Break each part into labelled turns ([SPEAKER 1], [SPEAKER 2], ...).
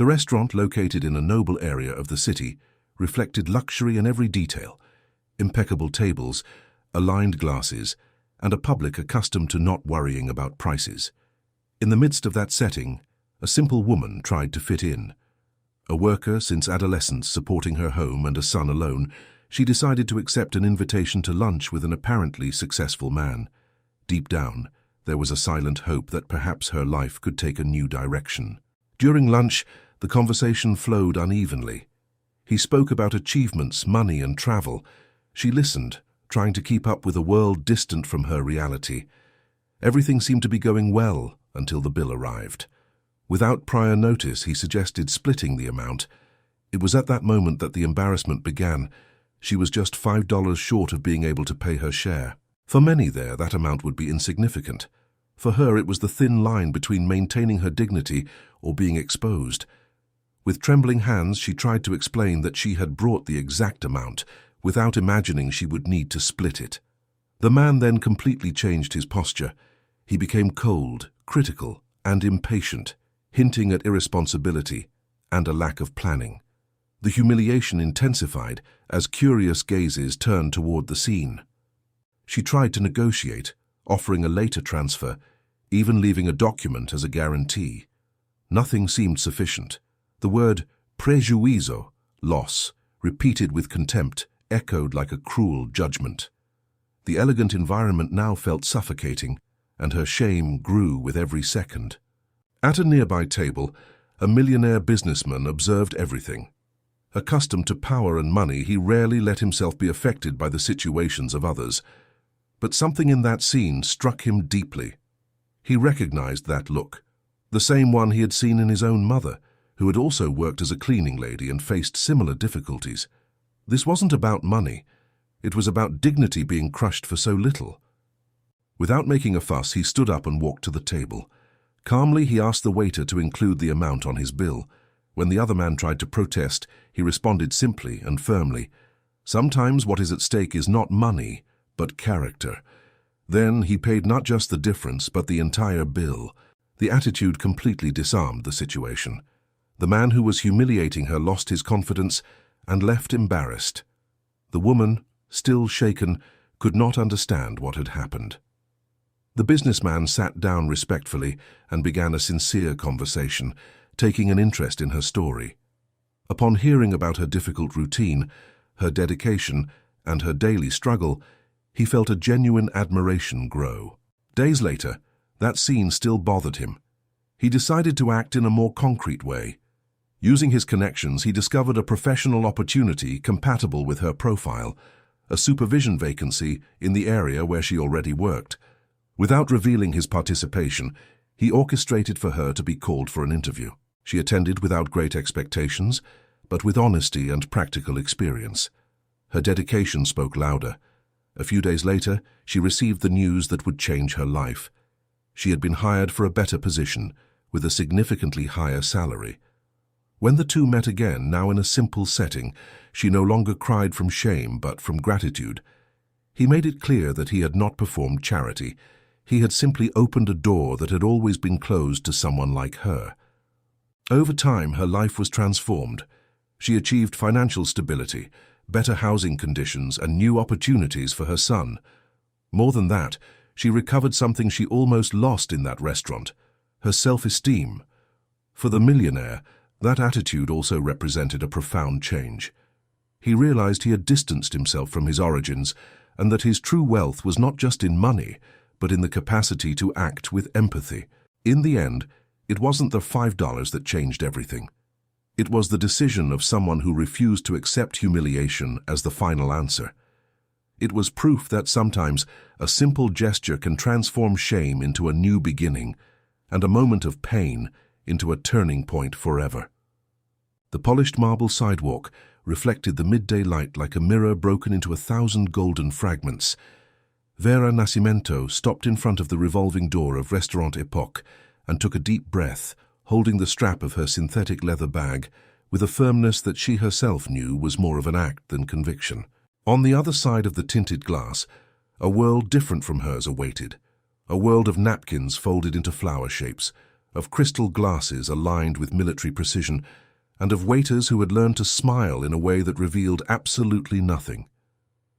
[SPEAKER 1] The restaurant, located in a noble area of the city, reflected luxury in every detail: impeccable tables, aligned glasses, and a public accustomed to not worrying about prices. In the midst of that setting, a simple woman tried to fit in. A worker since adolescence, supporting her home and a son alone, she decided to accept an invitation to lunch with an apparently successful man. Deep down, there was a silent hope that perhaps her life could take a new direction. During lunch, the conversation flowed unevenly. He spoke about achievements, money, and travel. She listened, trying to keep up with a world distant from her reality. Everything seemed to be going well until the bill arrived. Without prior notice, he suggested splitting the amount. It was at that moment that the embarrassment began. She was just $5 short of being able to pay her share. For many there, that amount would be insignificant. For her, it was the thin line between maintaining her dignity or being exposed. With trembling hands, she tried to explain that she had brought the exact amount, without imagining she would need to split it. The man then completely changed his posture. He became cold, critical, and impatient, hinting at irresponsibility and a lack of planning. The humiliation intensified as curious gazes turned toward the scene. She tried to negotiate, offering a later transfer, even leaving a document as a guarantee. Nothing seemed sufficient. The word prejuízo, loss, repeated with contempt, echoed like a cruel judgment. The elegant environment now felt suffocating, and her shame grew with every second. At a nearby table, a millionaire businessman observed everything. Accustomed to power and money, he rarely let himself be affected by the situations of others. But something in that scene struck him deeply. He recognized that look, the same one he had seen in his own mother, who had also worked as a cleaning lady and faced similar difficulties. This wasn't about money. It was about dignity being crushed for so little. Without making a fuss, he stood up and walked to the table. Calmly, he asked the waiter to include the amount on his bill. When the other man tried to protest, he responded simply and firmly. Sometimes what is at stake is not money, but character. Then he paid not just the difference, but the entire bill. The attitude completely disarmed the situation. The man who was humiliating her lost his confidence and left embarrassed. The woman, still shaken, could not understand what had happened. The businessman sat down respectfully and began a sincere conversation, taking an interest in her story. Upon hearing about her difficult routine, her dedication, and her daily struggle, he felt a genuine admiration grow. Days later, that scene still bothered him. He decided to act in a more concrete way. Using his connections, he discovered a professional opportunity compatible with her profile, a supervision vacancy in the area where she already worked. Without revealing his participation, he orchestrated for her to be called for an interview. She attended without great expectations, but with honesty and practical experience. Her dedication spoke louder. A few days later, she received the news that would change her life. She had been hired for a better position, with a significantly higher salary. When the two met again, now in a simple setting, she no longer cried from shame but from gratitude. He made it clear that he had not performed charity. He had simply opened a door that had always been closed to someone like her. Over time, her life was transformed. She achieved financial stability, better housing conditions, and new opportunities for her son. More than that, she recovered something she almost lost in that restaurant: her self-esteem. For the millionaire, that attitude also represented a profound change. He realized he had distanced himself from his origins, and that his true wealth was not just in money, but in the capacity to act with empathy. In the end, it wasn't the $5 that changed everything. It was the decision of someone who refused to accept humiliation as the final answer. It was proof that sometimes a simple gesture can transform shame into a new beginning, and a moment of pain into a turning point forever. The polished marble sidewalk reflected the midday light like a mirror broken into 1,000 golden fragments. Vera Nascimento stopped in front of the revolving door of Restaurant Epoque and took a deep breath, holding the strap of her synthetic leather bag with a firmness that she herself knew was more of an act than conviction. On the other side of the tinted glass, a world different from hers awaited, a world of napkins folded into flower shapes, of crystal glasses aligned with military precision, and of waiters who had learned to smile in a way that revealed absolutely nothing.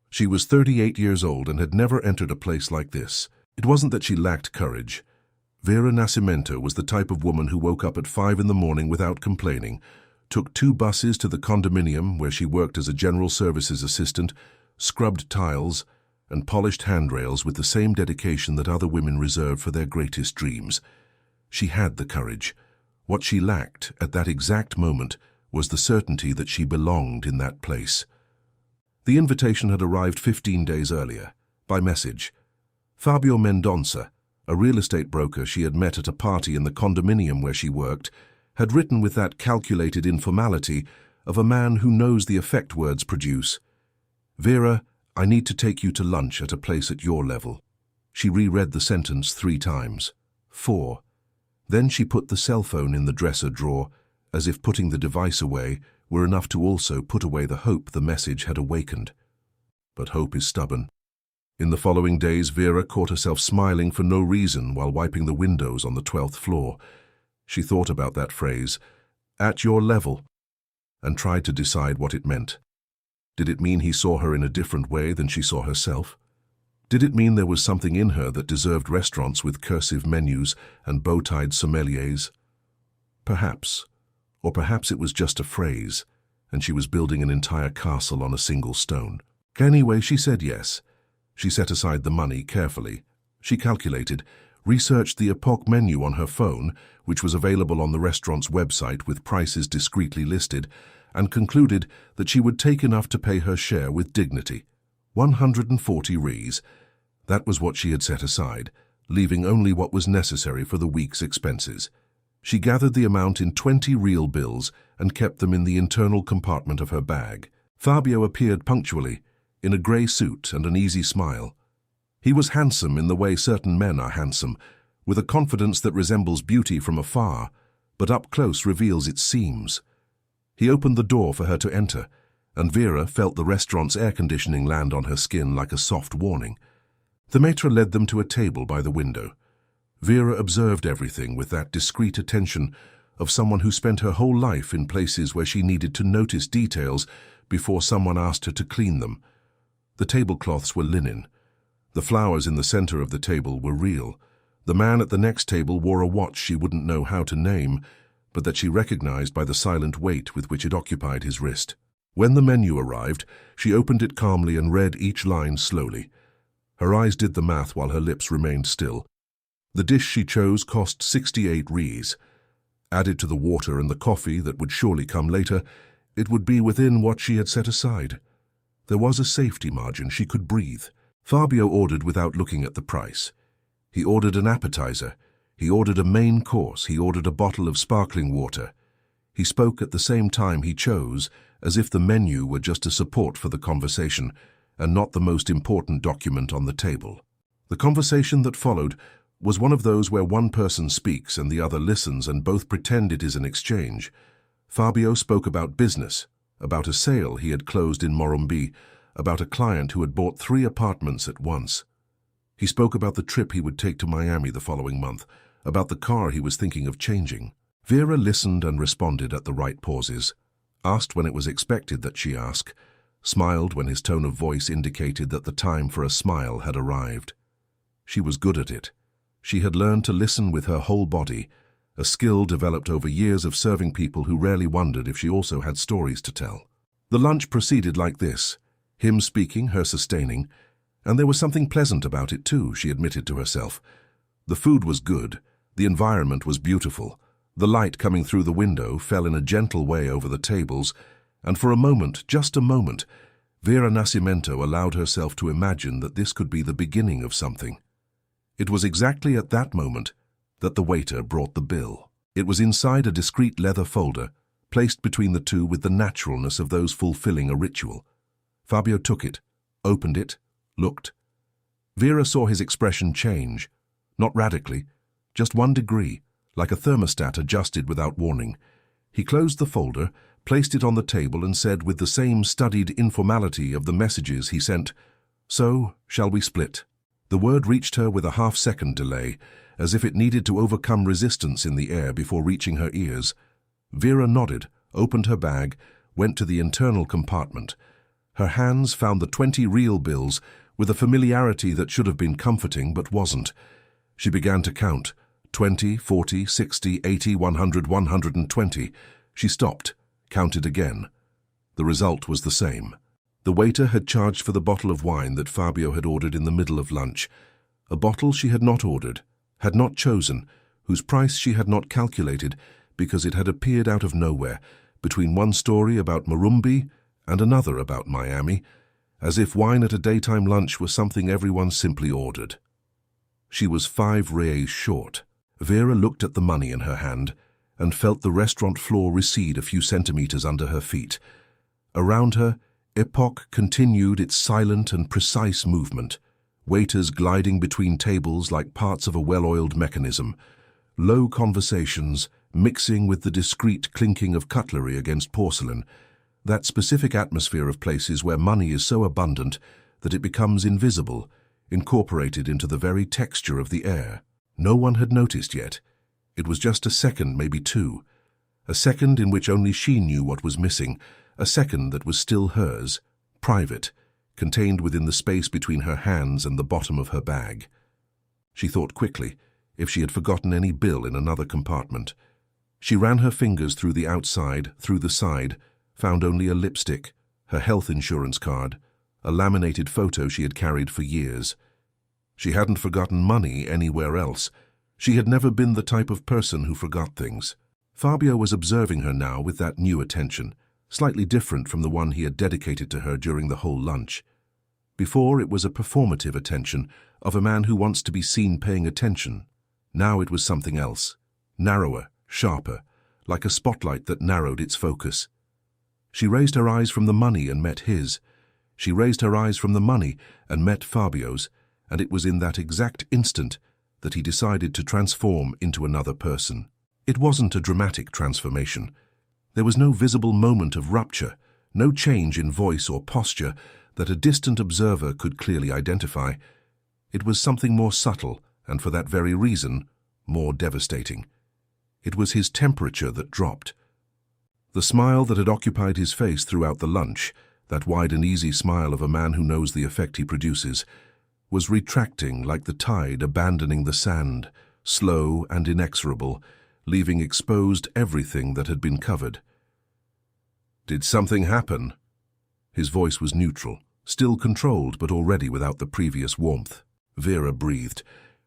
[SPEAKER 1] She was 38 years old and had never entered a place like this. It wasn't that she lacked courage. Vera Nascimento was the type of woman who woke up at 5 in the morning without complaining, took 2 buses to the condominium where she worked as a general services assistant, scrubbed tiles, and polished handrails with the same dedication that other women reserve for their greatest dreams. She had the courage. What she lacked at that exact moment was the certainty that she belonged in that place. The invitation had arrived 15 days earlier, by message. Fabio Mendonça, a real estate broker she had met at a party in the condominium where she worked, had written with that calculated informality of a man who knows the effect words produce. "Vera, I need to take you to lunch at a place at your level." She reread the sentence 3 times. 4. Then she put the cell phone in the dresser drawer, as if putting the device away were enough to also put away the hope the message had awakened. But hope is stubborn. In the following days, Vera caught herself smiling for no reason while wiping the windows on the 12th floor. She thought about that phrase, "at your level," and tried to decide what it meant. Did it mean he saw her in a different way than she saw herself? Did it mean there was something in her that deserved restaurants with cursive menus and bow-tied sommeliers? Perhaps. Or perhaps it was just a phrase, and she was building an entire castle on a single stone. Anyway, she said yes. She set aside the money carefully. She calculated, researched the Epoch menu on her phone, which was available on the restaurant's website with prices discreetly listed, and concluded that she would take enough to pay her share with dignity. 140 rees. That was what she had set aside, leaving only what was necessary for the week's expenses. She gathered the amount in 20 real bills and kept them in the internal compartment of her bag. Fabio appeared punctually, in a grey suit and an easy smile. He was handsome in the way certain men are handsome, with a confidence that resembles beauty from afar, but up close reveals its seams. He opened the door for her to enter, and Vera felt the restaurant's air conditioning land on her skin like a soft warning. The maître led them to a table by the window. Vera observed everything with that discreet attention of someone who spent her whole life in places where she needed to notice details before someone asked her to clean them. The tablecloths were linen. The flowers in the center of the table were real. The man at the next table wore a watch she wouldn't know how to name, but that she recognized by the silent weight with which it occupied his wrist. When the menu arrived, she opened it calmly and read each line slowly. Her eyes did the math while her lips remained still. The dish she chose cost 68 rees. Added to the water and the coffee that would surely come later, it would be within what she had set aside. There was a safety margin. She could breathe. Fabio ordered without looking at the price. He ordered an appetizer. He ordered a main course. He ordered a bottle of sparkling water. He spoke at the same time he chose, as if the menu were just a support for the conversation, and not the most important document on the table. The conversation that followed was one of those where one person speaks and the other listens and both pretend it is an exchange. Fabio spoke about business, about a sale he had closed in Morumbi, about a client who had bought 3 apartments at once. He spoke about the trip he would take to Miami the following month, about the car he was thinking of changing. Vera listened and responded at the right pauses, asked when it was expected that she ask, smiled when his tone of voice indicated that the time for a smile had arrived. She was good at it. She had learned to listen with her whole body, a skill developed over years of serving people who rarely wondered if she also had stories to tell. The lunch proceeded like this, him speaking, her sustaining, and there was something pleasant about it too, she admitted to herself. The food was good, the environment was beautiful, the light coming through the window fell in a gentle way over the tables, and for a moment, just a moment, Vera Nascimento allowed herself to imagine that this could be the beginning of something. It was exactly at that moment that the waiter brought the bill. It was inside a discreet leather folder, placed between the two with the naturalness of those fulfilling a ritual. Fabio took it, opened it, looked. Vera saw his expression change, not radically, just 1 degree, like a thermostat adjusted without warning. He closed the folder, placed it on the table and said with the same studied informality of the messages he sent, "So, shall we split?" The word reached her with a half-second delay, as if it needed to overcome resistance in the air before reaching her ears. Vera nodded, opened her bag, went to the internal compartment. Her hands found the 20 real bills with a familiarity that should have been comforting but wasn't. She began to count. 20, 40, 60, 80, 100, 120. She stopped, counted again. The result was the same. The waiter had charged for the bottle of wine that Fabio had ordered in the middle of lunch. A bottle she had not ordered, had not chosen, whose price she had not calculated because it had appeared out of nowhere, between one story about Marumbi and another about Miami, as if wine at a daytime lunch was something everyone simply ordered. She was 5 reais short. Vera looked at the money in her hand and felt the restaurant floor recede a few centimeters under her feet. Around her, Epoch continued its silent and precise movement, waiters gliding between tables like parts of a well-oiled mechanism, low conversations mixing with the discreet clinking of cutlery against porcelain, that specific atmosphere of places where money is so abundant that it becomes invisible, incorporated into the very texture of the air. No one had noticed yet. It was just a second, maybe 2. A second in which only she knew what was missing, a second that was still hers, private, contained within the space between her hands and the bottom of her bag. She thought quickly, if she had forgotten any bill in another compartment. She ran her fingers through the outside, through the side, found only a lipstick, her health insurance card, a laminated photo she had carried for years. She hadn't forgotten money anywhere else. She had never been the type of person who forgot things. Fabio was observing her now with that new attention, slightly different from the one he had dedicated to her during the whole lunch. Before, it was a performative attention of a man who wants to be seen paying attention. Now it was something else, narrower, sharper, like a spotlight that narrowed its focus. She raised her eyes from the money and met his. She raised her eyes from the money and met Fabio's, and it was in that exact instant that he decided to transform into another person. It wasn't a dramatic transformation. There was no visible moment of rupture, no change in voice or posture that a distant observer could clearly identify. It was something more subtle, and for that very reason, more devastating. It was his temperature that dropped. The smile that had occupied his face throughout the lunch, that wide and easy smile of a man who knows the effect he produces, was retracting like the tide abandoning the sand, slow and inexorable, leaving exposed everything that had been covered. "Did something happen?" His voice was neutral, still controlled but already without the previous warmth. Vera breathed.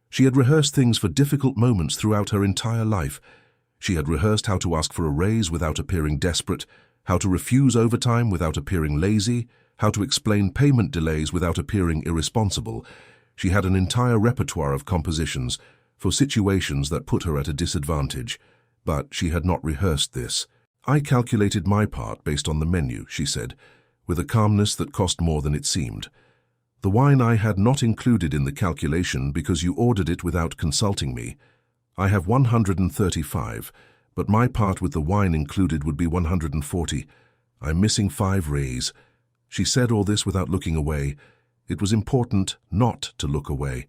[SPEAKER 1] She had rehearsed things for difficult moments throughout her entire life. She had rehearsed how to ask for a raise without appearing desperate, how to refuse overtime without appearing lazy, how to explain payment delays without appearing irresponsible. She had an entire repertoire of compositions for situations that put her at a disadvantage, but she had not rehearsed this. "I calculated my part based on the menu," she said, with a calmness that cost more than it seemed. "The wine I had not included in the calculation because you ordered it without consulting me. I have 135, but my part with the wine included would be 140. I'm missing 5 reais." She said all this without looking away. It was important not to look away.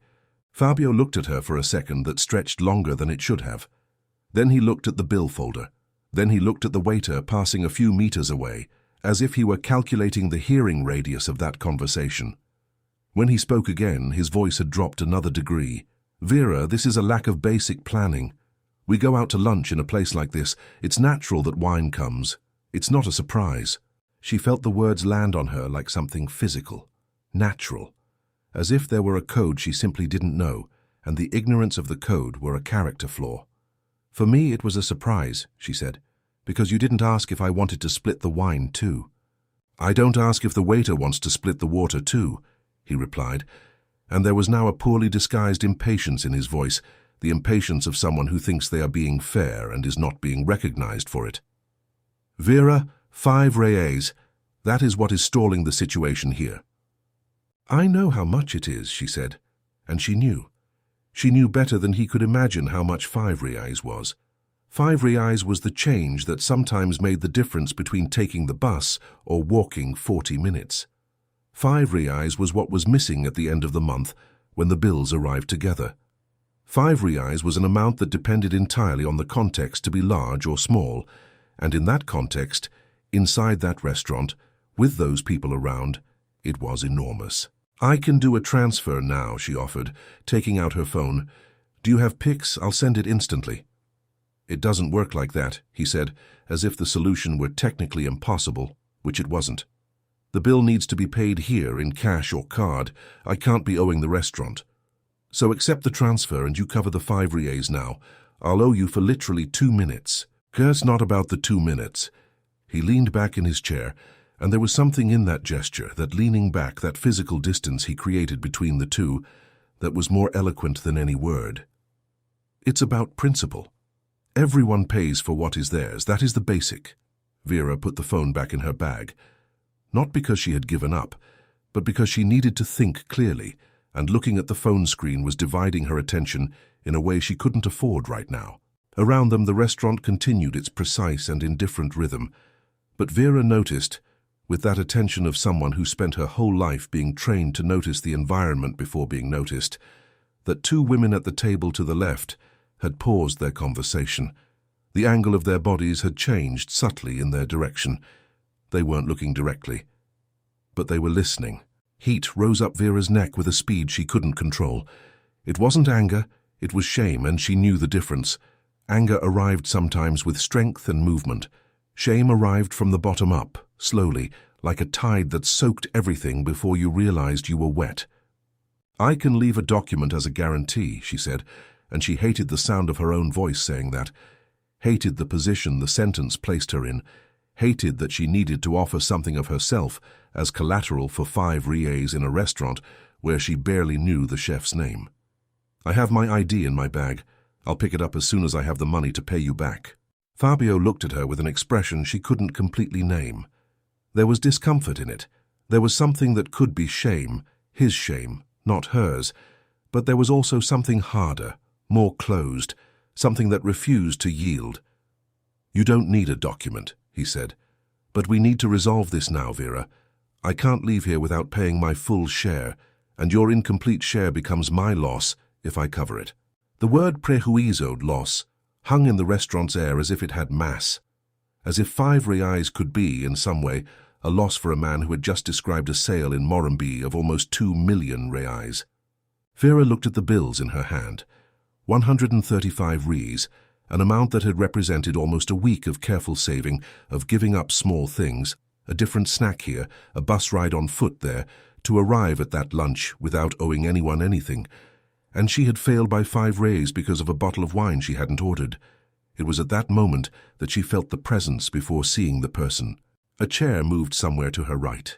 [SPEAKER 1] Fabio looked at her for a second that stretched longer than it should have. Then he looked at the bill folder. Then he looked at the waiter passing a few meters away, as if he were calculating the hearing radius of that conversation. When he spoke again, his voice had dropped another degree. "Vera, this is a lack of basic planning. We go out to lunch in a place like this. It's natural that wine comes. It's not a surprise." She felt the words land on her like something physical, natural, as if there were a code she simply didn't know, and the ignorance of the code were a character flaw. "For me, it was a surprise," she said, "because you didn't ask if I wanted to split the wine too." "I don't ask if the waiter wants to split the water too," he replied, and there was now a poorly disguised impatience in his voice, the impatience of someone who thinks they are being fair and is not being recognized for it. "Vera, 5 reais. That is what is stalling the situation here." "I know how much it is," she said, and she knew. She knew better than he could imagine how much 5 reais was. 5 reais was the change that sometimes made the difference between taking the bus or walking 40 minutes. 5 reais was what was missing at the end of the month, when the bills arrived together. 5 reais was an amount that depended entirely on the context to be large or small, and in that context, inside that restaurant, with those people around, it was enormous. "I can do a transfer now," she offered, taking out her phone. "Do you have Pix? I'll send it instantly." "It doesn't work like that," he said, as if the solution were technically impossible, which it wasn't. "The bill needs to be paid here in cash or card. I can't be owing the restaurant. So accept the transfer and you cover the 5 reais now. I'll owe you for literally 2 minutes. It's not about the 2 minutes. He leaned back in his chair, and there was something in that gesture, that leaning back, that physical distance he created between the two, that was more eloquent than any word. It's about principle. Everyone pays for what is theirs. That is the basic. Vera put the phone back in her bag. Not because she had given up, but because she needed to think clearly, and looking at the phone screen was dividing her attention in a way she couldn't afford right now. Around them, the restaurant continued its precise and indifferent rhythm, but Vera noticed, with that attention of someone who spent her whole life being trained to notice the environment before being noticed, that 2 women at the table to the left had paused their conversation. The angle of their bodies had changed subtly in their direction. They weren't looking directly, but they were listening. Heat rose up Vera's neck with a speed she couldn't control. It wasn't anger, it was shame, and she knew the difference. Anger arrived sometimes with strength and movement. Shame arrived from the bottom up, slowly, like a tide that soaked everything before you realized you were wet. "I can leave a document as a guarantee," she said, and she hated the sound of her own voice saying that, hated the position the sentence placed her in, hated that she needed to offer something of herself as collateral for 5 reais in a restaurant where she barely knew the chef's name. "I have my ID in my bag. I'll pick it up as soon as I have the money to pay you back." Fabio looked at her with an expression she couldn't completely name. There was discomfort in it. There was something that could be shame, his shame, not hers, but there was also something harder, more closed, something that refused to yield. "You don't need a document," he said, "but we need to resolve this now, Vera. I can't leave here without paying my full share, and your incomplete share becomes my loss if I cover it." The word prejuízo'd loss hung in the restaurant's air as if it had mass, as if 5 reais could be, in some way, a loss for a man who had just described a sale in Morumbi of almost 2 million reais. Vera looked at the bills in her hand. 135 reais, an amount that had represented almost a week of careful saving, of giving up small things, a different snack here, a bus ride on foot there, to arrive at that lunch without owing anyone anything. And she had failed by 5 reais because of a bottle of wine she hadn't ordered. It was at that moment that she felt the presence before seeing the person. A chair moved somewhere to her right.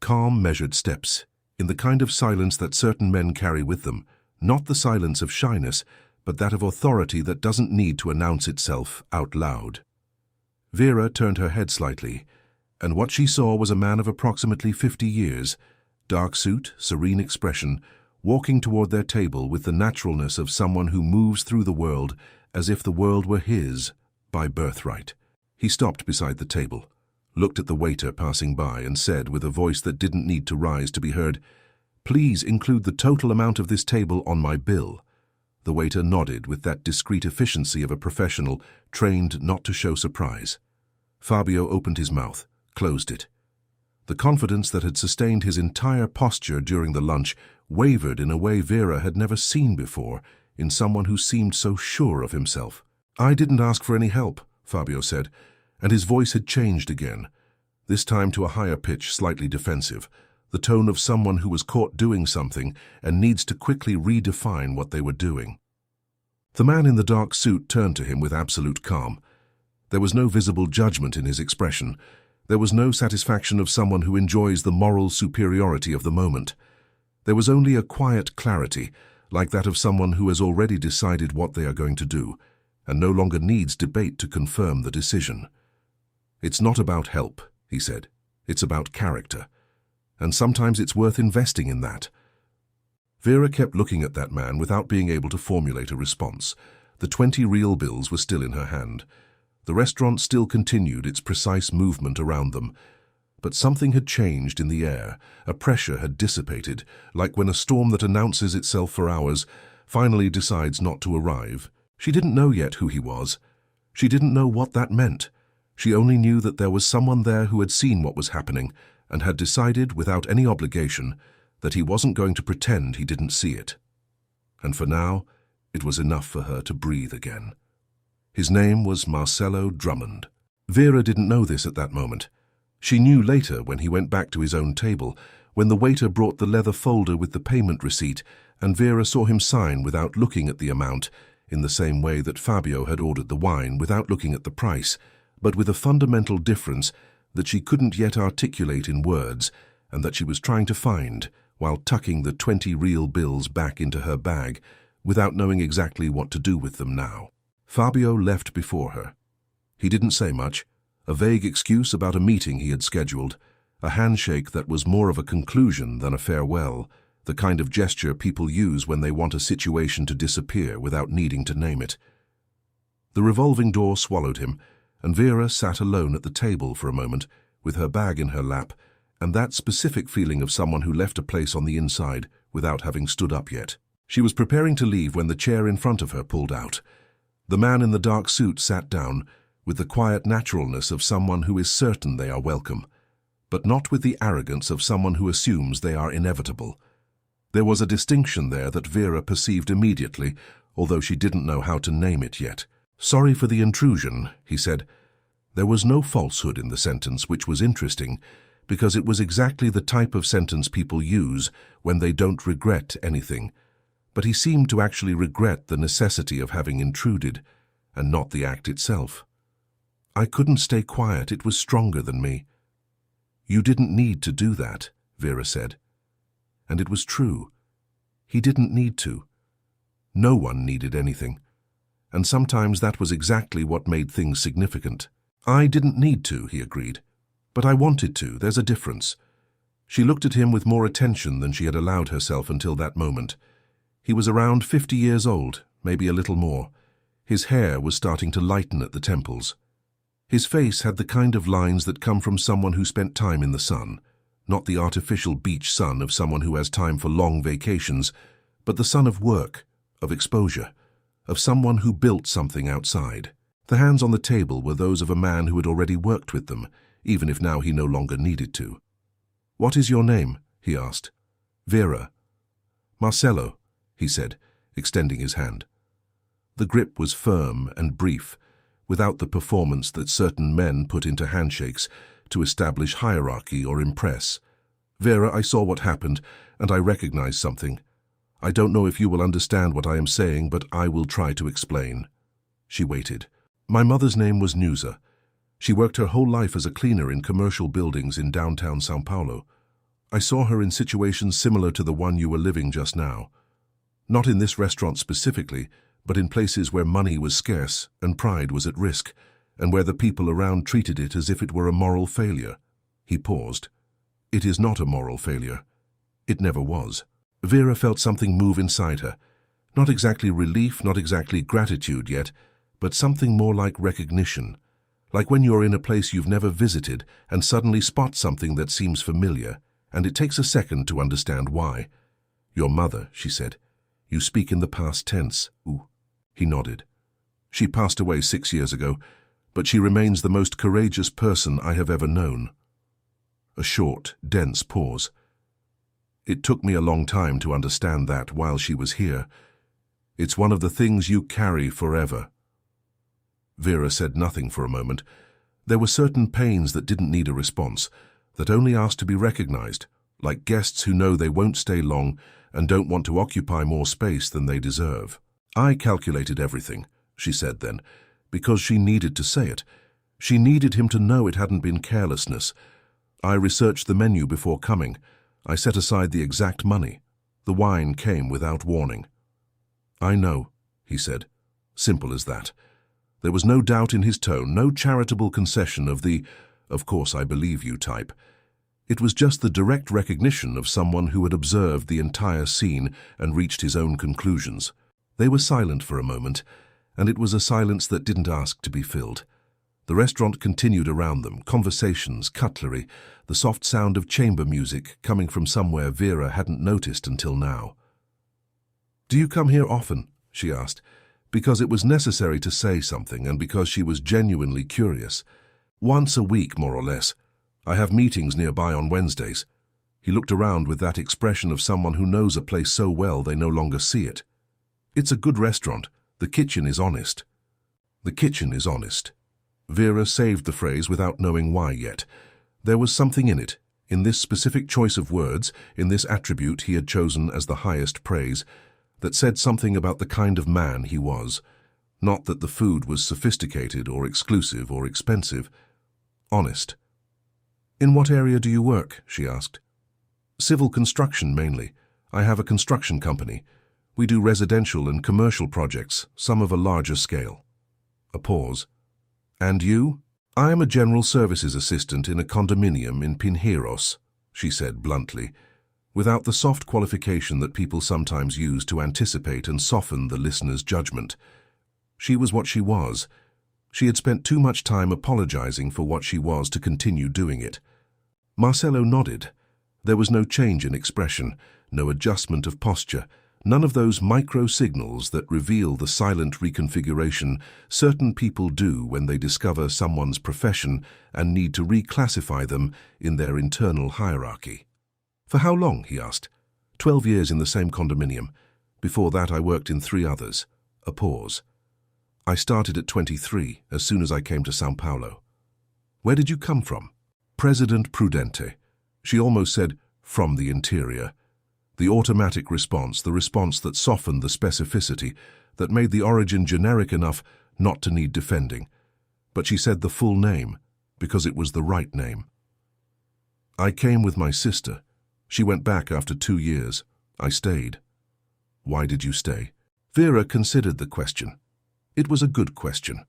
[SPEAKER 1] Calm, measured steps, in the kind of silence that certain men carry with them, not the silence of shyness, but that of authority that doesn't need to announce itself out loud. Vera turned her head slightly, and what she saw was a man of approximately 50 years, dark suit, serene expression, walking toward their table with the naturalness of someone who moves through the world as if the world were his by birthright. He stopped beside the table, looked at the waiter passing by, and said with a voice that didn't need to rise to be heard, "Please include the total amount of this table on my bill." The waiter nodded with that discreet efficiency of a professional trained not to show surprise. Fabio opened his mouth, closed it. The confidence that had sustained his entire posture during the lunch wavered in a way Vera had never seen before in someone who seemed so sure of himself. "I didn't ask for any help," Fabio said, and his voice had changed again, this time to a higher pitch, slightly defensive, the tone of someone who was caught doing something and needs to quickly redefine what they were doing. The man in the dark suit turned to him with absolute calm. There was no visible judgment in his expression. There was no satisfaction of someone who enjoys the moral superiority of the moment. There was only a quiet clarity, like that of someone who has already decided what they are going to do, and no longer needs debate to confirm the decision. "It's not about help," he said. "It's about character. And sometimes it's worth investing in that." Vera kept looking at that man without being able to formulate a response. The 20 real bills were still in her hand. The restaurant still continued its precise movement around them. But something had changed in the air. A pressure had dissipated, like when a storm that announces itself for hours finally decides not to arrive. She didn't know yet who he was. She didn't know what that meant. She only knew that there was someone there who had seen what was happening and had decided, without any obligation, that he wasn't going to pretend he didn't see it. And for now, it was enough for her to breathe again. His name was Marcelo Drummond. Vera didn't know this at that moment. She knew later when he went back to his own table, when the waiter brought the leather folder with the payment receipt, and Vera saw him sign without looking at the amount, in the same way that Fabio had ordered the wine without looking at the price, but with a fundamental difference that she couldn't yet articulate in words, and that she was trying to find while tucking the 20 real bills back into her bag without knowing exactly what to do with them now. Fabio left before her. He didn't say much, a vague excuse about a meeting he had scheduled, a handshake that was more of a conclusion than a farewell, the kind of gesture people use when they want a situation to disappear without needing to name it. The revolving door swallowed him, and Vera sat alone at the table for a moment, with her bag in her lap, and that specific feeling of someone who left a place on the inside without having stood up yet. She was preparing to leave when the chair in front of her pulled out. The man in the dark suit sat down, with the quiet naturalness of someone who is certain they are welcome, but not with the arrogance of someone who assumes they are inevitable. There was a distinction there that Vera perceived immediately, although she didn't know how to name it yet. "Sorry for the intrusion," he said. There was no falsehood in the sentence, which was interesting, because it was exactly the type of sentence people use when they don't regret anything. But he seemed to actually regret the necessity of having intruded, and not the act itself. "I couldn't stay quiet, it was stronger than me." "You didn't need to do that," Vera said. And it was true. He didn't need to. No one needed anything. And sometimes that was exactly what made things significant. "I didn't need to," he agreed. "But I wanted to, there's a difference." She looked at him with more attention than she had allowed herself until that moment. He was around 50 years old, maybe a little more. His hair was starting to lighten at the temples. His face had the kind of lines that come from someone who spent time in the sun, not the artificial beach sun of someone who has time for long vacations, but the sun of work, of exposure, of someone who built something outside. The hands on the table were those of a man who had already worked with them, even if now he no longer needed to. "What is your name?" he asked. "Vera." "Marcelo," he said, extending his hand. The grip was firm and brief, without the performance that certain men put into handshakes to establish hierarchy or impress. "Vera, I saw what happened, and I recognize something. I don't know if you will understand what I am saying, but I will try to explain." She waited. "My mother's name was Nusa. She worked her whole life as a cleaner in commercial buildings in downtown São Paulo. I saw her in situations similar to the one you were living just now. Not in this restaurant specifically, but in places where money was scarce and pride was at risk, and where the people around treated it as if it were a moral failure." He paused. "It is not a moral failure. It never was." Vera felt something move inside her. Not exactly relief, not exactly gratitude yet, but something more like recognition. Like when you're in a place you've never visited and suddenly spot something that seems familiar, and it takes a second to understand why. "Your mother," she said. "You speak in the past tense." "Ooh." He nodded. "She passed away 6 years ago, but she remains the most courageous person I have ever known." A short, dense pause. "It took me a long time to understand that while she was here. It's one of the things you carry forever." Vera said nothing for a moment. There were certain pains that didn't need a response, that only asked to be recognized, like guests who know they won't stay long and don't want to occupy more space than they deserve. "I calculated everything," she said then, because she needed to say it. She needed him to know it hadn't been carelessness. "I researched the menu before coming. I set aside the exact money. The wine came without warning." "I know," he said. Simple as that. There was no doubt in his tone, no charitable concession of the "of course I believe you" type. It was just the direct recognition of someone who had observed the entire scene and reached his own conclusions. They were silent for a moment, and it was a silence that didn't ask to be filled. The restaurant continued around them, conversations, cutlery, the soft sound of chamber music coming from somewhere Vera hadn't noticed until now. "Do you come here often?" she asked, because it was necessary to say something and because she was genuinely curious. "Once a week, more or less. I have meetings nearby on Wednesdays." He looked around with that expression of someone who knows a place so well they no longer see it. "It's a good restaurant. The kitchen is honest." The kitchen is honest. Vera saved the phrase without knowing why yet. There was something in it, in this specific choice of words, in this attribute he had chosen as the highest praise, that said something about the kind of man he was. Not that the food was sophisticated or exclusive or expensive. Honest. "In what area do you work?" she asked. "Civil construction mainly. I have a construction company. We do residential and commercial projects, some of a larger scale." A pause. "And you?" "I am a general services assistant in a condominium in Pinheiros," she said bluntly, without the soft qualification that people sometimes use to anticipate and soften the listener's judgment. She was what she was. She had spent too much time apologizing for what she was to continue doing it. Marcelo nodded. There was no change in expression, no adjustment of posture, none of those micro-signals that reveal the silent reconfiguration certain people do when they discover someone's profession and need to reclassify them in their internal hierarchy. "For how long?" he asked. 12 years in the same condominium. Before that I worked in 3 others." A pause. "I started at 23, as soon as I came to São Paulo." "Where did you come from?" "President Prudente." She almost said, "from the interior." The automatic response, the response that softened the specificity, that made the origin generic enough not to need defending. But she said the full name, because it was the right name. "I came with my sister. She went back after 2 years. I stayed." "Why did you stay?" Vera considered the question. It was a good question.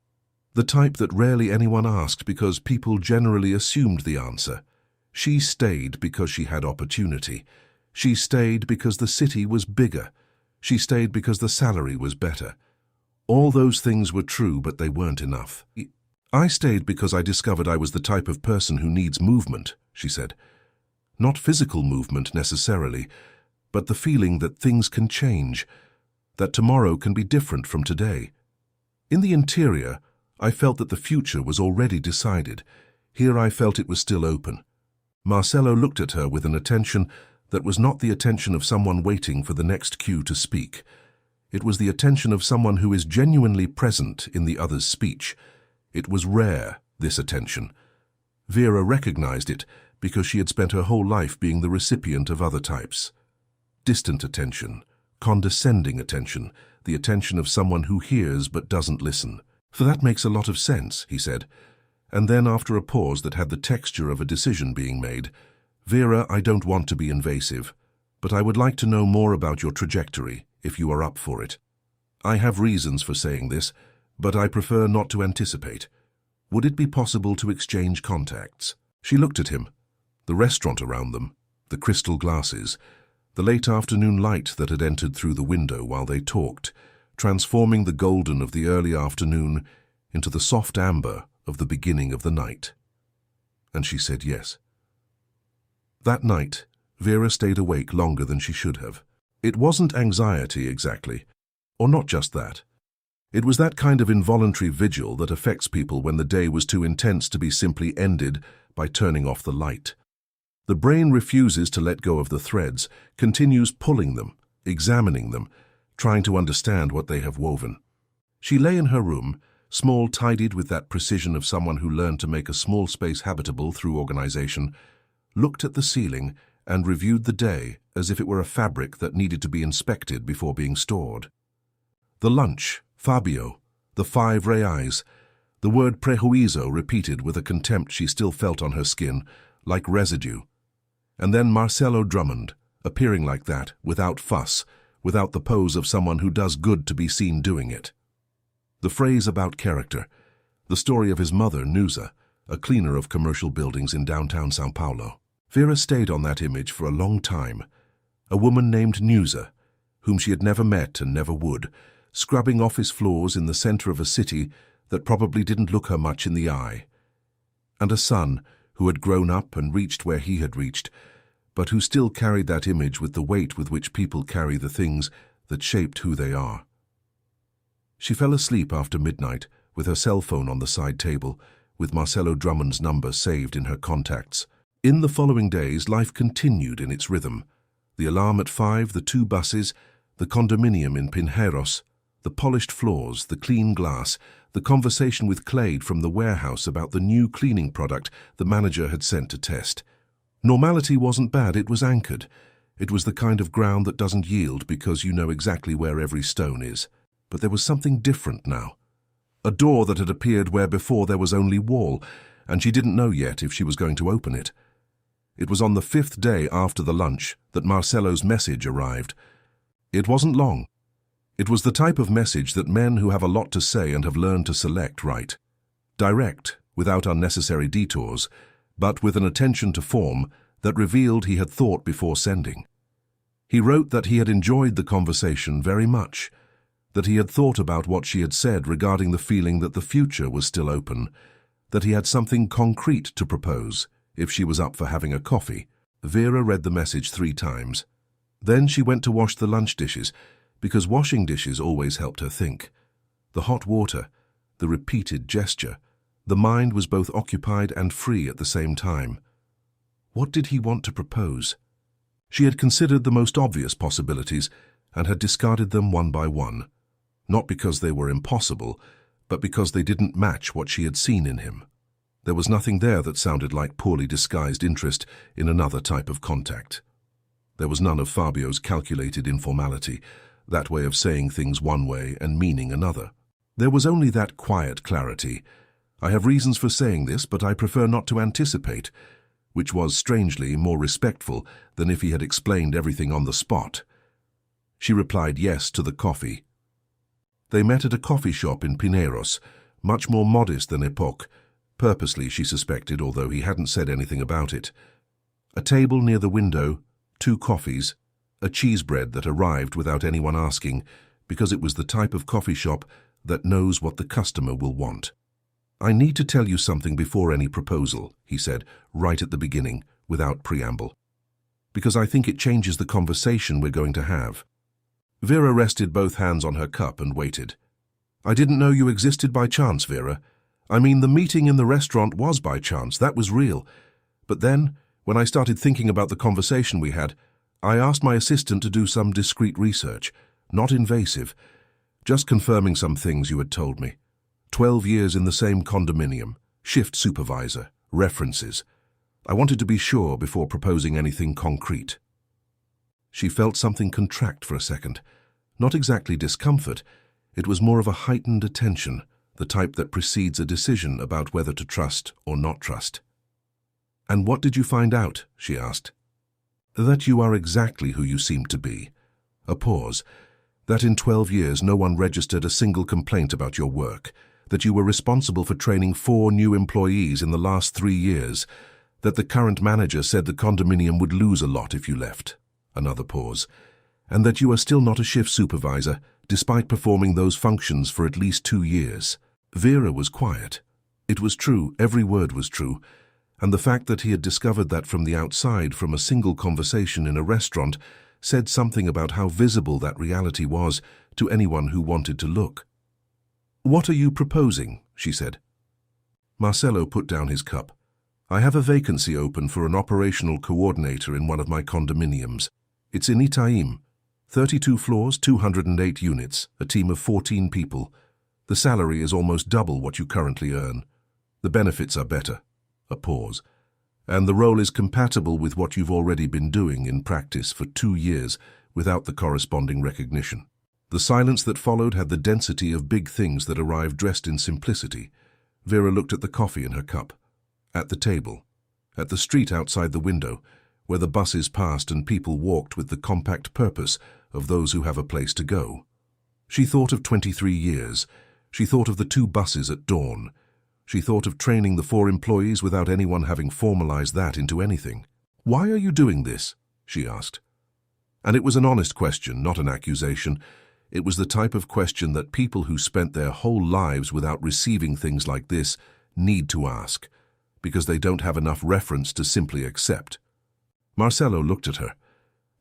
[SPEAKER 1] The type that rarely anyone asked because people generally assumed the answer. She stayed because she had opportunity. She stayed because the city was bigger. She stayed because the salary was better. All those things were true, but they weren't enough. "I stayed because I discovered I was the type of person who needs movement," she said. "Not physical movement necessarily, but the feeling that things can change, that tomorrow can be different from today. In the interior, I felt that the future was already decided. Here I felt it was still open." Marcelo looked at her with an attention that was not the attention of someone waiting for the next cue to speak. It was the attention of someone who is genuinely present in the other's speech. It was rare, this attention. Vera recognized it because she had spent her whole life being the recipient of other types. Distant attention, condescending attention, the attention of someone who hears but doesn't listen. "For that makes a lot of sense," he said. And then, after a pause that had the texture of a decision being made, "Vera, I don't want to be invasive, but I would like to know more about your trajectory, if you are up for it. I have reasons for saying this, but I prefer not to anticipate. Would it be possible to exchange contacts?" She looked at him. The restaurant around them, the crystal glasses, the late afternoon light that had entered through the window while they talked, transforming the golden of the early afternoon into the soft amber of the beginning of the night. And she said yes. That night, Vera stayed awake longer than she should have. It wasn't anxiety exactly, or not just that. It was that kind of involuntary vigil that affects people when the day was too intense to be simply ended by turning off the light. The brain refuses to let go of the threads, continues pulling them, examining them, trying to understand what they have woven. She lay in her room, small, tidied with that precision of someone who learned to make a small space habitable through organization, looked at the ceiling and reviewed the day as if it were a fabric that needed to be inspected before being stored. The lunch, Fabio, the 5 reais, the word prejuízo repeated with a contempt she still felt on her skin, like residue. And then Marcelo Drummond, appearing like that, without fuss, without the pose of someone who does good to be seen doing it. The phrase about character, the story of his mother, Nusa, a cleaner of commercial buildings in downtown São Paulo. Vera stayed on that image for a long time. A woman named Nusa, whom she had never met and never would, scrubbing office floors in the center of a city that probably didn't look her much in the eye, and a son who had grown up and reached where he had reached, but who still carried that image with the weight with which people carry the things that shaped who they are. She fell asleep after midnight with her cell phone on the side table, with Marcelo Drummond's number saved in her contacts. In the following days, life continued in its rhythm. The alarm at 5, the 2 buses, the condominium in Pinheiros, the polished floors, the clean glass, the conversation with Clade from the warehouse about the new cleaning product the manager had sent to test. Normality wasn't bad, it was anchored. It was the kind of ground that doesn't yield because you know exactly where every stone is. But there was something different now. A door that had appeared where before there was only wall, and she didn't know yet if she was going to open it. It was on the 5th day after the lunch that Marcelo's message arrived. It wasn't long. It was the type of message that men who have a lot to say and have learned to select write. Direct, without unnecessary detours, but with an attention to form that revealed he had thought before sending. He wrote that he had enjoyed the conversation very much, that he had thought about what she had said regarding the feeling that the future was still open, that he had something concrete to propose if she was up for having a coffee. Vera read the message 3 times. Then she went to wash the lunch dishes, because washing dishes always helped her think. The hot water, the repeated gesture, the mind was both occupied and free at the same time. What did he want to propose? She had considered the most obvious possibilities and had discarded them one by one, not because they were impossible, but because they didn't match what she had seen in him. There was nothing there that sounded like poorly disguised interest in another type of contact. There was none of Fabio's calculated informality, that way of saying things one way and meaning another. There was only that quiet clarity. I have reasons for saying this, but I prefer not to anticipate, which was, strangely, more respectful than if he had explained everything on the spot. She replied yes to the coffee. They met at a coffee shop in Pinheiros, much more modest than Epoch, purposely, she suspected, although he hadn't said anything about it. A table near the window, 2 coffees, a cheese bread that arrived without anyone asking, because it was the type of coffee shop that knows what the customer will want. "I need to tell you something before any proposal," he said, right at the beginning, without preamble, "because I think it changes the conversation we're going to have." Vera rested both hands on her cup and waited. "I didn't know you existed by chance, Vera. I mean, the meeting in the restaurant was by chance, that was real. But then, when I started thinking about the conversation we had, I asked my assistant to do some discreet research, not invasive, just confirming some things you had told me. 12 years in the same condominium, shift supervisor, references. I wanted to be sure before proposing anything concrete." She felt something contract for a second. Not exactly discomfort, it was more of a heightened attention, the type that precedes a decision about whether to trust or not trust. "And what did you find out?" she asked. "That you are exactly who you seem to be." A pause. "That in 12 years no one registered a single complaint about your work. That you were responsible for training 4 new employees in the last 3 years. That the current manager said the condominium would lose a lot if you left." Another pause. "And that you are still not a shift supervisor, despite performing those functions for at least 2 years. Vera was quiet. It was true, every word was true, and the fact that he had discovered that from the outside from a single conversation in a restaurant said something about how visible that reality was to anyone who wanted to look. "What are you proposing?" she said. Marcelo put down his cup. "I have a vacancy open for an operational coordinator in one of my condominiums. It's in Itaim. 32 floors, 208 units, a team of 14 people. The salary is almost double what you currently earn. The benefits are better." A pause. "And the role is compatible with what you've already been doing in practice for 2 years without the corresponding recognition." The silence that followed had the density of big things that arrive dressed in simplicity. Vera looked at the coffee in her cup, at the table, at the street outside the window, where the buses passed and people walked with the compact purpose of those who have a place to go. She thought of 23 years. She thought of the 2 buses at dawn. She thought of training the 4 employees without anyone having formalized that into anything. "Why are you doing this?" she asked. And it was an honest question, not an accusation. It was the type of question that people who spent their whole lives without receiving things like this need to ask, because they don't have enough reference to simply accept. Marcelo looked at her.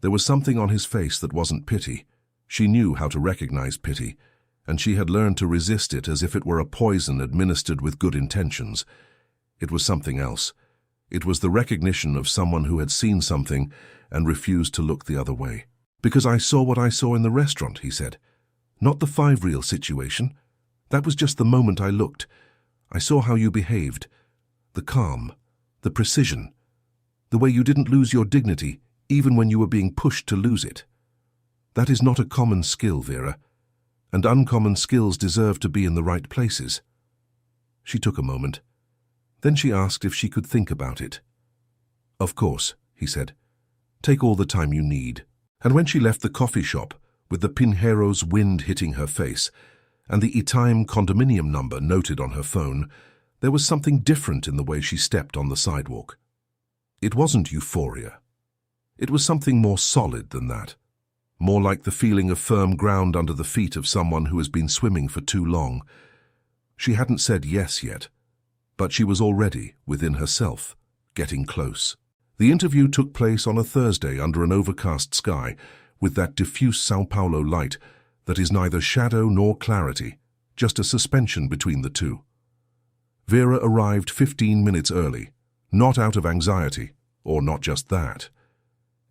[SPEAKER 1] There was something on his face that wasn't pity. She knew how to recognize pity, and she had learned to resist it as if it were a poison administered with good intentions. It was something else. It was the recognition of someone who had seen something and refused to look the other way. "Because I saw what I saw in the restaurant," he said. "Not the 5-reel situation. That was just the moment I looked. I saw how you behaved. The calm, the precision, the way you didn't lose your dignity even when you were being pushed to lose it. That is not a common skill, Vera, and uncommon skills deserve to be in the right places." She took a moment. Then she asked if she could think about it. "Of course," he said. "Take all the time you need." And when she left the coffee shop, with the Pinheiros wind hitting her face, and the Itaim condominium number noted on her phone, there was something different in the way she stepped on the sidewalk. It wasn't euphoria. It was something more solid than that. More like the feeling of firm ground under the feet of someone who has been swimming for too long. She hadn't said yes yet, but she was already, within herself, getting close. The interview took place on a Thursday under an overcast sky, with that diffuse São Paulo light that is neither shadow nor clarity, just a suspension between the two. Vera arrived 15 minutes early, not out of anxiety, or not just that.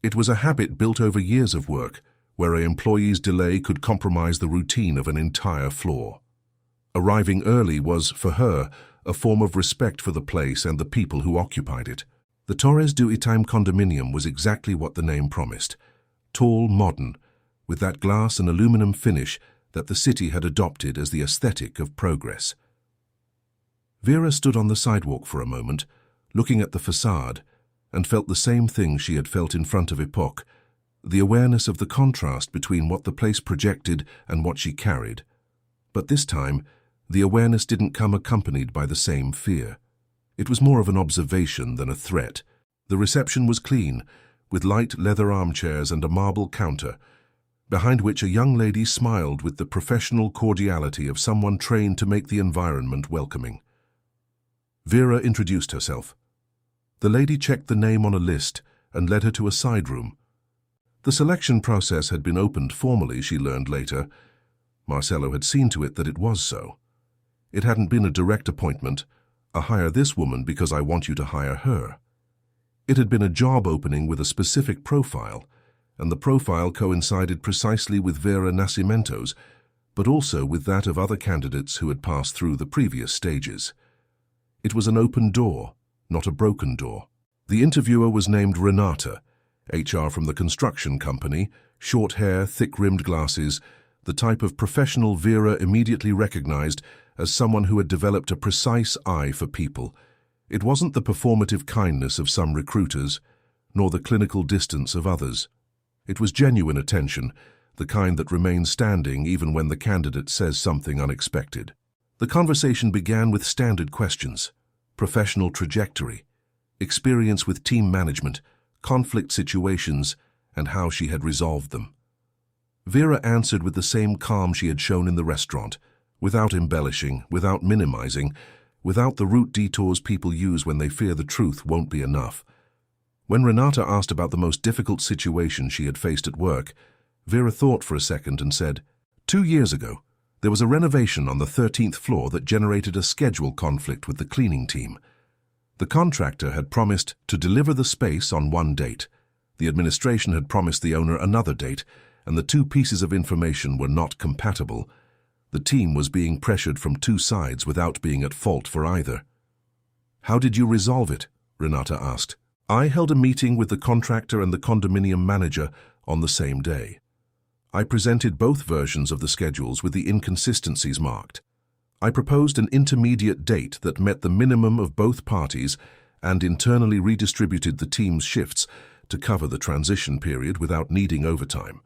[SPEAKER 1] It was a habit built over years of work, where an employee's delay could compromise the routine of an entire floor. Arriving early was, for her, a form of respect for the place and the people who occupied it. The Torres do Itaim condominium was exactly what the name promised. Tall, modern, with that glass and aluminum finish that the city had adopted as the aesthetic of progress. Vera stood on the sidewalk for a moment, looking at the facade, and felt the same thing she had felt in front of Epoch, the awareness of the contrast between what the place projected and what she carried. But this time, the awareness didn't come accompanied by the same fear. It was more of an observation than a threat. The reception was clean, with light leather armchairs and a marble counter, behind which a young lady smiled with the professional cordiality of someone trained to make the environment welcoming. Vera introduced herself. The lady checked the name on a list and led her to a side room. The selection process had been opened formally, she learned later. Marcelo had seen to it that it was so. It hadn't been a direct appointment, a hire this woman because I want you to hire her. It had been a job opening with a specific profile, and the profile coincided precisely with Vera Nascimento's, but also with that of other candidates who had passed through the previous stages. It was an open door, not a broken door. The interviewer was named Renata, HR from the construction company, short hair, thick-rimmed glasses, the type of professional Vera immediately recognized as someone who had developed a precise eye for people. It wasn't the performative kindness of some recruiters, nor the clinical distance of others. It was genuine attention, the kind that remains standing even when the candidate says something unexpected. The conversation began with standard questions: professional trajectory, experience with team management, conflict situations, and how she had resolved them. Vera answered with the same calm she had shown in the restaurant, without embellishing, without minimizing, without the route detours people use when they fear the truth won't be enough. When Renata asked about the most difficult situation she had faced at work, Vera thought for a second and said, 2 years ago, there was a renovation on the 13th floor that generated a schedule conflict with the cleaning team. The contractor had promised to deliver the space on one date. The administration had promised the owner another date, and the two pieces of information were not compatible. The team was being pressured from two sides without being at fault for either. "How did you resolve it?" Renata asked. "I held a meeting with the contractor and the condominium manager on the same day. I presented both versions of the schedules with the inconsistencies marked. I proposed an intermediate date that met the minimum of both parties and internally redistributed the team's shifts to cover the transition period without needing overtime.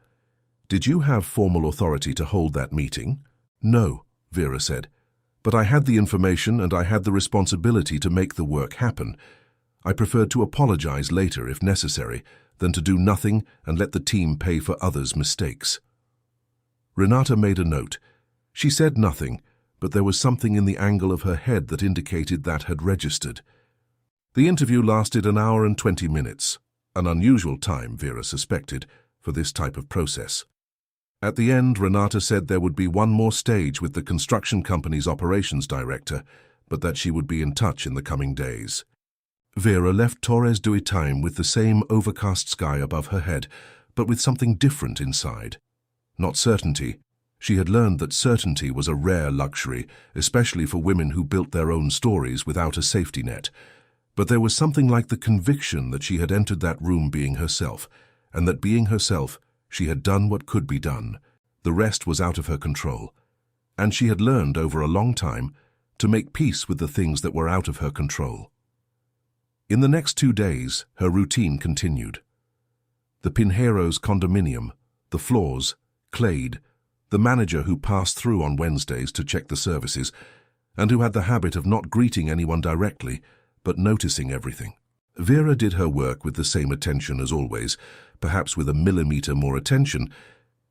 [SPEAKER 1] Did you have formal authority to hold that meeting?" "No," Vera said, "but I had the information and I had the responsibility to make the work happen. I preferred to apologize later if necessary than to do nothing and let the team pay for others' mistakes." Renata made a note. She said nothing, but there was something in the angle of her head that indicated that had registered. The interview lasted an hour and 20 minutes, an unusual time, Vera suspected, for this type of process. At the end, Renata said there would be one more stage with the construction company's operations director, but that she would be in touch in the coming days. Vera left Torres do Itaim with the same overcast sky above her head, but with something different inside. Not certainty. She had learned that certainty was a rare luxury, especially for women who built their own stories without a safety net. But there was something like the conviction that she had entered that room being herself, and that being herself, she had done what could be done. The rest was out of her control. And she had learned over a long time to make peace with the things that were out of her control. In the next 2 days, her routine continued. The Pinheiros condominium, the floors, Clade, the manager who passed through on Wednesdays to check the services, and who had the habit of not greeting anyone directly, but noticing everything. Vera did her work with the same attention as always, perhaps with a millimeter more attention,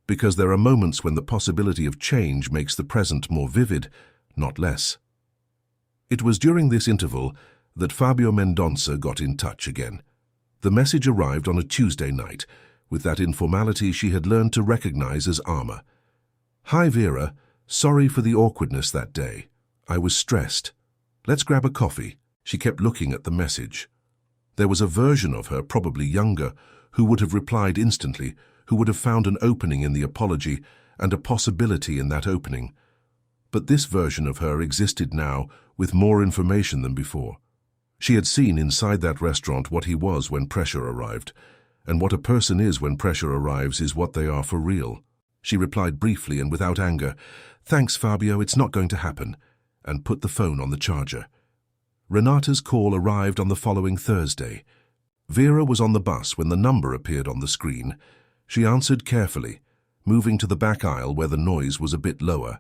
[SPEAKER 1] because there are moments when the possibility of change makes the present more vivid, not less. It was during this interval that Fabio Mendonça got in touch again. The message arrived on a Tuesday night, with that informality she had learned to recognize as armor. "Hi, Vera. Sorry for the awkwardness that day. I was stressed. Let's grab a coffee." She kept looking at the message. There was a version of her, probably younger, who would have replied instantly, who would have found an opening in the apology and a possibility in that opening. But this version of her existed now with more information than before. She had seen inside that restaurant what he was when pressure arrived, and what a person is when pressure arrives is what they are for real. She replied briefly and without anger, "Thanks, Fabio, it's not going to happen," and put the phone on the charger. Renata's call arrived on the following Thursday. Vera was on the bus when the number appeared on the screen. She answered carefully, moving to the back aisle where the noise was a bit lower.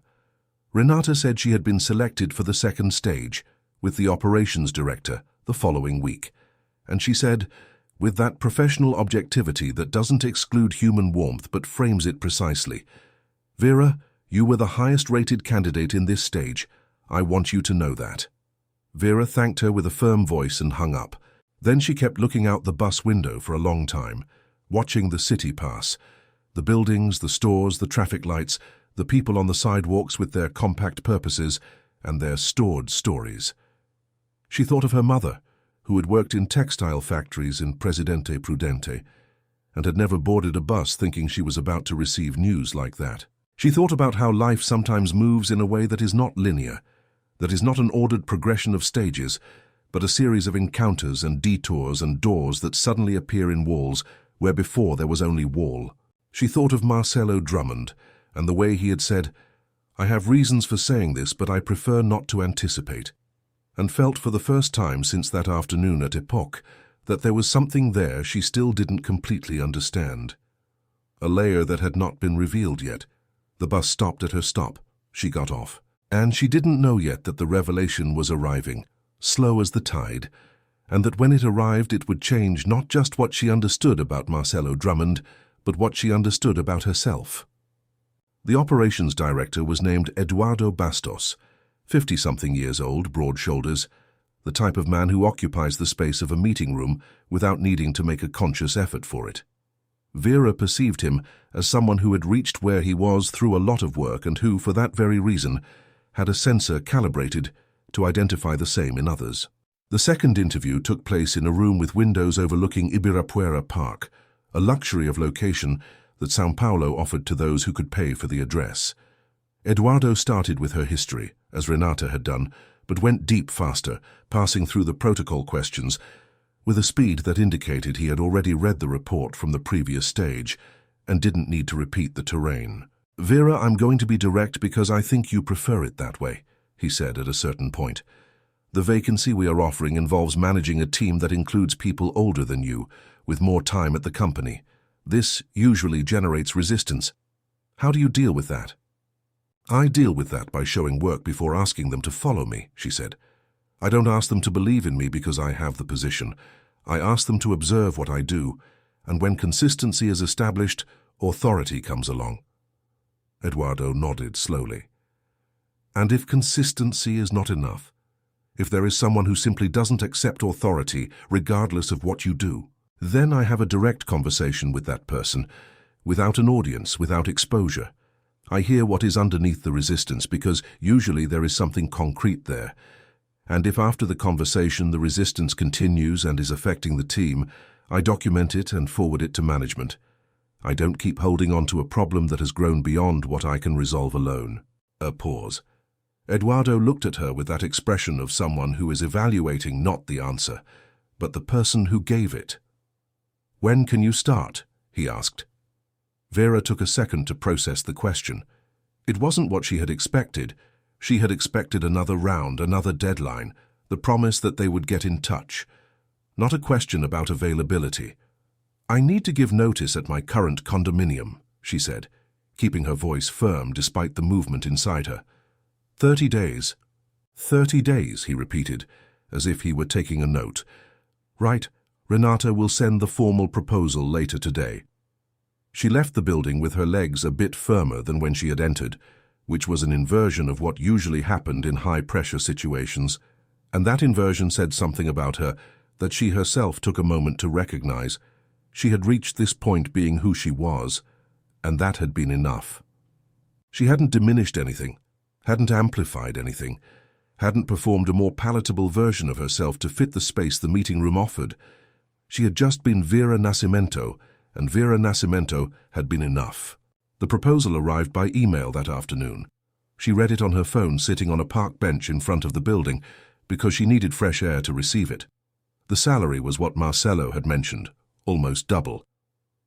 [SPEAKER 1] Renata said she had been selected for the second stage, with the operations director, the following week. And she said, with that professional objectivity that doesn't exclude human warmth but frames it precisely, "Vera, you were the highest-rated candidate in this stage. I want you to know that." Vera thanked her with a firm voice and hung up. Then she kept looking out the bus window for a long time, watching the city pass. The buildings, the stores, the traffic lights, the people on the sidewalks with their compact purposes and their stored stories. She thought of her mother, who had worked in textile factories in Presidente Prudente, and had never boarded a bus thinking she was about to receive news like that. She thought about how life sometimes moves in a way that is not linear, that is not an ordered progression of stages, but a series of encounters and detours and doors that suddenly appear in walls where before there was only wall. She thought of Marcelo Drummond and the way he had said, "I have reasons for saying this, but I prefer not to anticipate," and felt for the first time since that afternoon at Epoch that there was something there she still didn't completely understand. A layer that had not been revealed yet. The bus stopped at her stop. She got off. And she didn't know yet that the revelation was arriving, slow as the tide, and that when it arrived it would change not just what she understood about Marcelo Drummond, but what she understood about herself. The operations director was named Eduardo Bastos, 50-something years old, broad shoulders, the type of man who occupies the space of a meeting room without needing to make a conscious effort for it. Vera perceived him as someone who had reached where he was through a lot of work and who, for that very reason, had a sensor calibrated to identify the same in others. The second interview took place in a room with windows overlooking Ibirapuera Park, a luxury of location that São Paulo offered to those who could pay for the address. Eduardo started with her history, as Renata had done, but went deep faster, passing through the protocol questions with a speed that indicated he had already read the report from the previous stage and didn't need to repeat the terrain. "Vera, I'm going to be direct because I think you prefer it that way," he said at a certain point. "The vacancy we are offering involves managing a team that includes people older than you, with more time at the company. This usually generates resistance. How do you deal with that?" "I deal with that by showing work before asking them to follow me," she said. "I don't ask them to believe in me because I have the position. I ask them to observe what I do, and when consistency is established, authority comes along." Eduardo nodded slowly. And if consistency is not enough, if there is someone who simply doesn't accept authority regardless of what you do, then I have a direct conversation with that person, without an audience, without exposure. I hear what is underneath the resistance because usually there is something concrete there. And if after the conversation the resistance continues and is affecting the team, I document it and forward it to management. I don't keep holding on to a problem that has grown beyond what I can resolve alone. A pause. Eduardo looked at her with that expression of someone who is evaluating not the answer, but the person who gave it. "When can you start?" he asked. Vera took a second to process the question. It wasn't what she had expected. She had expected another round, another deadline, the promise that they would get in touch. Not a question about availability. "I need to give notice at my current condominium," she said, keeping her voice firm despite the movement inside her. 30 days. 30 days, he repeated, as if he were taking a note. "Right, Renata will send the formal proposal later today." She left the building with her legs a bit firmer than when she had entered, which was an inversion of what usually happened in high-pressure situations, and that inversion said something about her that she herself took a moment to recognize. She had reached this point being who she was, and that had been enough. She hadn't diminished anything, hadn't amplified anything, hadn't performed a more palatable version of herself to fit the space the meeting room offered. She had just been Vera Nascimento, and Vera Nascimento had been enough. The proposal arrived by email that afternoon. She read it on her phone sitting on a park bench in front of the building because she needed fresh air to receive it. The salary was what Marcelo had mentioned, almost double.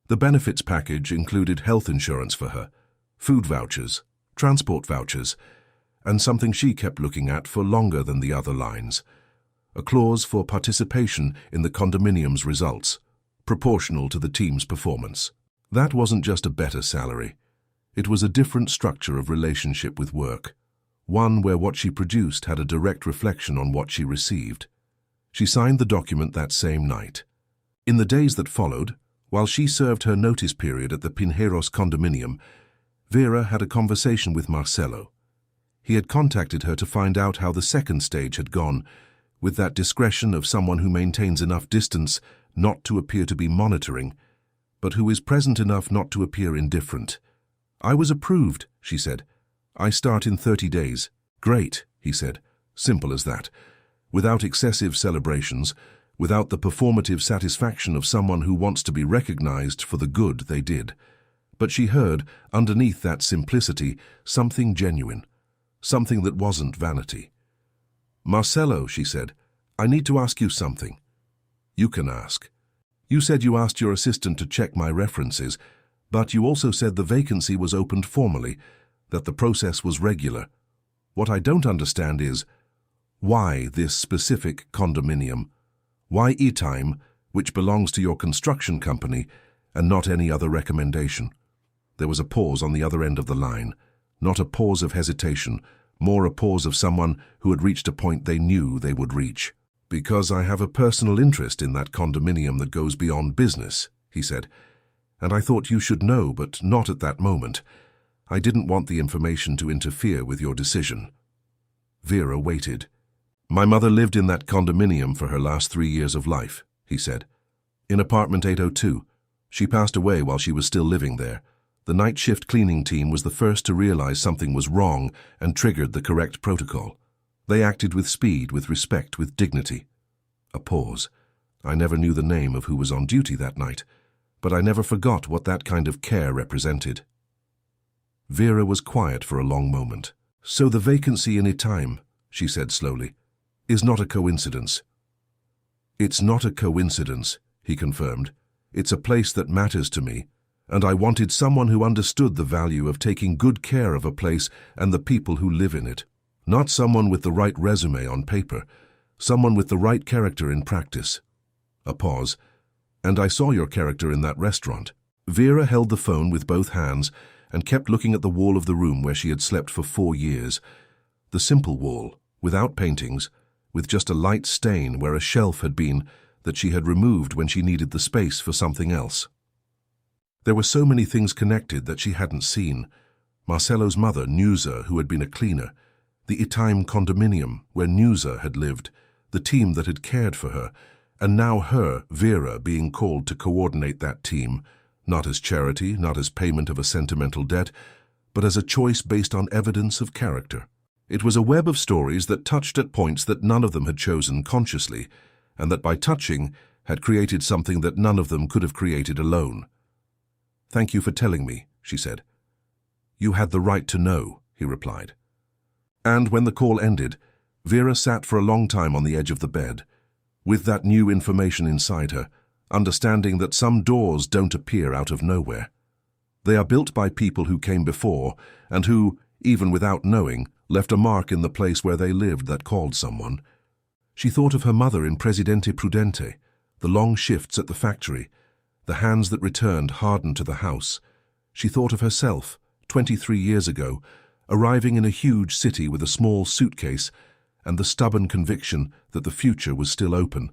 [SPEAKER 1] The benefits package included health insurance for her, food vouchers, transport vouchers, and something she kept looking at for longer than the other lines, a clause for participation in the condominium's results, proportional to the team's performance. That wasn't just a better salary. It was a different structure of relationship with work, one where what she produced had a direct reflection on what she received. She signed the document that same night. In the days that followed, while she served her notice period at the Pinheiros condominium, Vera had a conversation with Marcelo. He had contacted her to find out how the second stage had gone, with that discretion of someone who maintains enough distance not to appear to be monitoring, but who is present enough not to appear indifferent. "I was approved," she said. "I start in 30 days. "Great," he said. Simple as that. Without excessive celebrations, without the performative satisfaction of someone who wants to be recognized for the good they did. But she heard, underneath that simplicity, something genuine, something that wasn't vanity. "Marcelo," she said, "I need to ask you something." "You can ask." "You said you asked your assistant to check my references, but you also said the vacancy was opened formally, that the process was regular. What I don't understand is, why this specific condominium? Why E-Time, which belongs to your construction company, and not any other recommendation?" There was a pause on the other end of the line, not a pause of hesitation, more a pause of someone who had reached a point they knew they would reach. "Because I have a personal interest in that condominium that goes beyond business," he said. "And I thought you should know, but not at that moment. I didn't want the information to interfere with your decision." Vera waited. "My mother lived in that condominium for her last 3 years of life," he said. "In apartment 802. She passed away while she was still living there. The night shift cleaning team was the first to realize something was wrong and triggered the correct protocol. They acted with speed, with respect, with dignity." A pause. "I never knew the name of who was on duty that night, but I never forgot what that kind of care represented." Vera was quiet for a long moment. "So the vacancy in E-Time," she said slowly, "is not a coincidence." "It's not a coincidence," he confirmed. "It's a place that matters to me, and I wanted someone who understood the value of taking good care of a place and the people who live in it. Not someone with the right resume on paper, someone with the right character in practice." A pause. "And I saw your character in that restaurant." Vera held the phone with both hands and kept looking at the wall of the room where she had slept for 4 years. The simple wall, without paintings, with just a light stain where a shelf had been that she had removed when she needed the space for something else. There were so many things connected that she hadn't seen. Marcelo's mother, Nusa, who had been a cleaner, the Itaim condominium where Nusa had lived, the team that had cared for her, and now her, Vera, being called to coordinate that team, not as charity, not as payment of a sentimental debt, but as a choice based on evidence of character. It was a web of stories that touched at points that none of them had chosen consciously, and that by touching had created something that none of them could have created alone. "Thank you for telling me," she said. "You had the right to know," he replied. And when the call ended, Vera sat for a long time on the edge of the bed, with that new information inside her, understanding that some doors don't appear out of nowhere. They are built by people who came before and who, even without knowing, left a mark in the place where they lived that called someone. She thought of her mother in Presidente Prudente, the long shifts at the factory, the hands that returned hardened to the house. She thought of herself, 23 years ago, arriving in a huge city with a small suitcase and the stubborn conviction that the future was still open.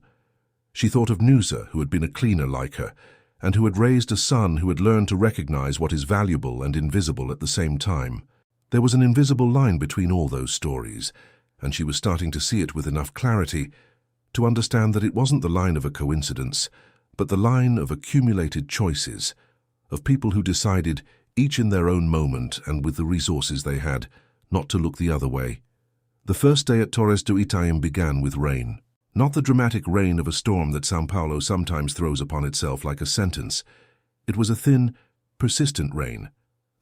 [SPEAKER 1] She thought of Nusa, who had been a cleaner like her, and who had raised a son who had learned to recognize what is valuable and invisible at the same time. There was an invisible line between all those stories, and she was starting to see it with enough clarity to understand that it wasn't the line of a coincidence, but the line of accumulated choices, of people who decided, each in their own moment and with the resources they had, not to look the other way. The first day at Torres do Itaim began with rain. Not the dramatic rain of a storm that São Paulo sometimes throws upon itself like a sentence. It was a thin, persistent rain,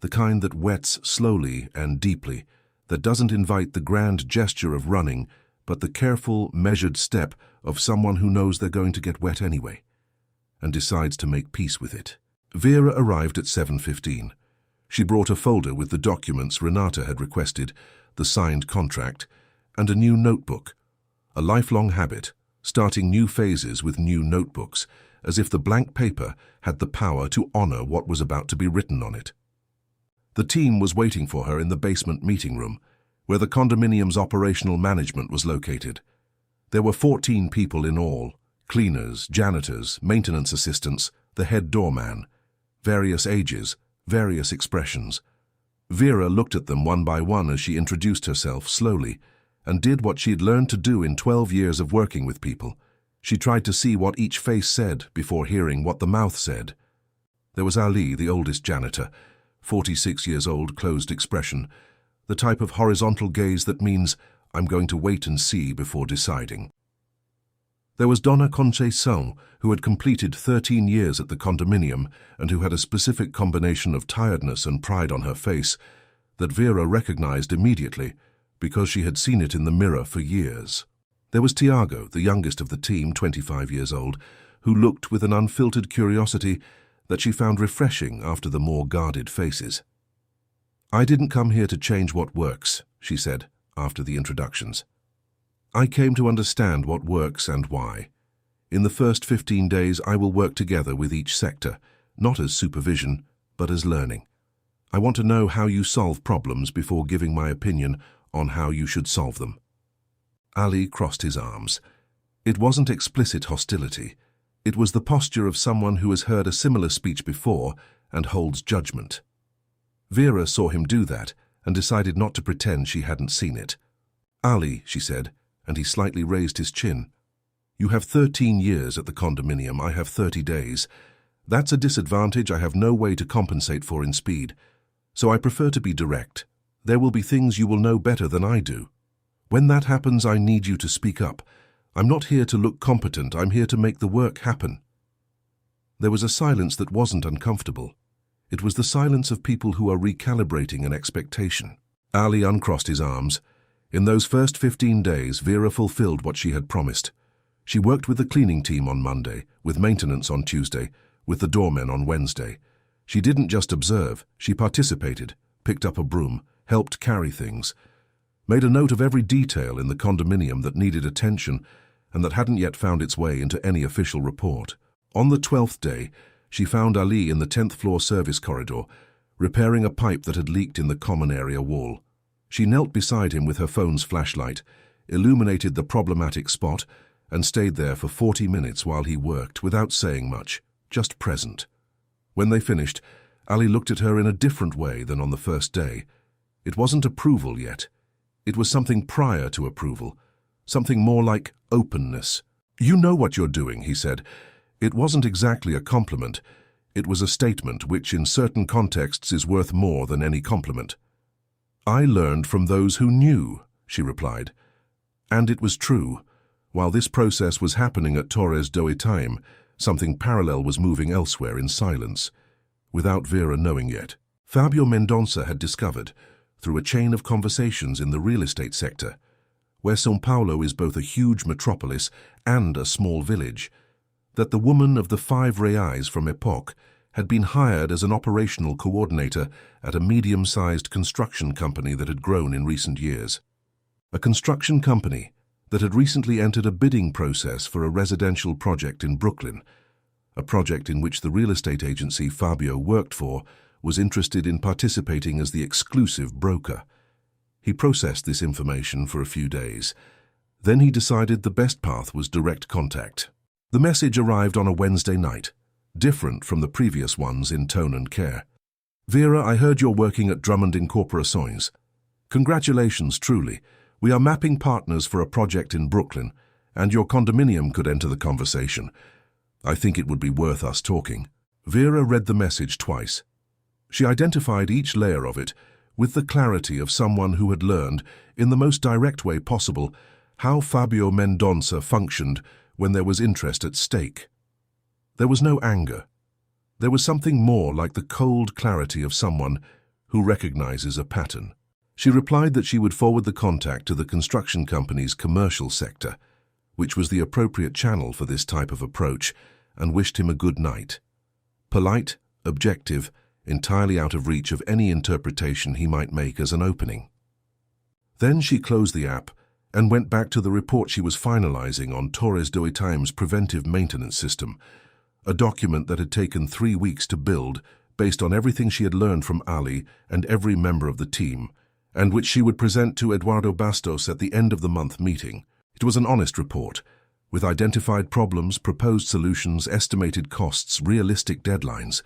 [SPEAKER 1] the kind that wets slowly and deeply, that doesn't invite the grand gesture of running, but the careful, measured step of someone who knows they're going to get wet anyway, and decides to make peace with it. Vera arrived at 7:15. She brought a folder with the documents Renata had requested, the signed contract, and a new notebook. A lifelong habit, starting new phases with new notebooks, as if the blank paper had the power to honor what was about to be written on it. The team was waiting for her in the basement meeting room, where the condominium's operational management was located. There were 14 people in all, cleaners, janitors, maintenance assistants, the head doorman, various ages, various expressions. Vera looked at them one by one as she introduced herself slowly, and did what she had learned to do in 12 years of working with people. She tried to see what each face said before hearing what the mouth said. There was Ali, the oldest janitor, 46 years old, closed expression, the type of horizontal gaze that means, I'm going to wait and see before deciding. There was Donna Conceição, who had completed 13 years at the condominium and who had a specific combination of tiredness and pride on her face that Vera recognized immediately, because she had seen it in the mirror for years. There was Tiago, the youngest of the team, 25 years old, who looked with an unfiltered curiosity that she found refreshing after the more guarded faces. I didn't come here to change what works, she said, after the introductions. I came to understand what works and why. In the first 15 days, I will work together with each sector, not as supervision, but as learning. I want to know how you solve problems before giving my opinion on how you should solve them. Ali crossed his arms. It wasn't explicit hostility. It was the posture of someone who has heard a similar speech before and holds judgment. Vera saw him do that and decided not to pretend she hadn't seen it. Ali, she said, and he slightly raised his chin. You have 13 years at the condominium, I have 30 days. That's a disadvantage I have no way to compensate for in speed, so I prefer to be direct. There will be things you will know better than I do. When that happens, I need you to speak up. I'm not here to look competent, I'm here to make the work happen. There was a silence that wasn't uncomfortable. It was the silence of people who are recalibrating an expectation. Ali uncrossed his arms. In those first 15 days, Vera fulfilled what she had promised. She worked with the cleaning team on Monday, with maintenance on Tuesday, with the doormen on Wednesday. She didn't just observe, she participated, picked up a broom, helped carry things, made a note of every detail in the condominium that needed attention and that hadn't yet found its way into any official report. On the 12th day, she found Ali in the 10th floor service corridor, repairing a pipe that had leaked in the common area wall. She knelt beside him with her phone's flashlight, illuminated the problematic spot, and stayed there for 40 minutes while he worked without saying much, just present. When they finished, Ali looked at her in a different way than on the first day. It wasn't approval yet. It was something prior to approval, something more like openness. "You know what you're doing," he said. It wasn't exactly a compliment. It was a statement which in certain contexts is worth more than any compliment. "I learned from those who knew," she replied. And it was true. While this process was happening at Torres do Itaim, something parallel was moving elsewhere in silence, without Vera knowing yet. Fabio Mendonça had discovered, through a chain of conversations in the real estate sector, where São Paulo is both a huge metropolis and a small village, that the woman of the 5 reais from Epoch had been hired as an operational coordinator at a medium-sized construction company that had grown in recent years. A construction company that had recently entered a bidding process for a residential project in Brooklyn, a project in which the real estate agency Fabio worked for was interested in participating as the exclusive broker. He processed this information for a few days. Then he decided the best path was direct contact. The message arrived on a Wednesday night, different from the previous ones in tone and care. "Vera, I heard you're working at Drummond Incorporações. Congratulations, truly. We are mapping partners for a project in Brooklyn, and your condominium could enter the conversation. I think it would be worth us talking." Vera read the message twice. She identified each layer of it with the clarity of someone who had learned, in the most direct way possible, how Fabio Mendonça functioned when there was interest at stake. There was no anger. There was something more like the cold clarity of someone who recognizes a pattern. She replied that she would forward the contact to the construction company's commercial sector, which was the appropriate channel for this type of approach, and wished him a good night. Polite, objective, entirely out of reach of any interpretation he might make as an opening. Then she closed the app and went back to the report she was finalizing on Torres do Itaim's preventive maintenance system, a document that had taken 3 weeks to build based on everything she had learned from Ali and every member of the team, and which she would present to Eduardo Bastos at the end of the month meeting. It was an honest report, with identified problems, proposed solutions, estimated costs, realistic deadlines.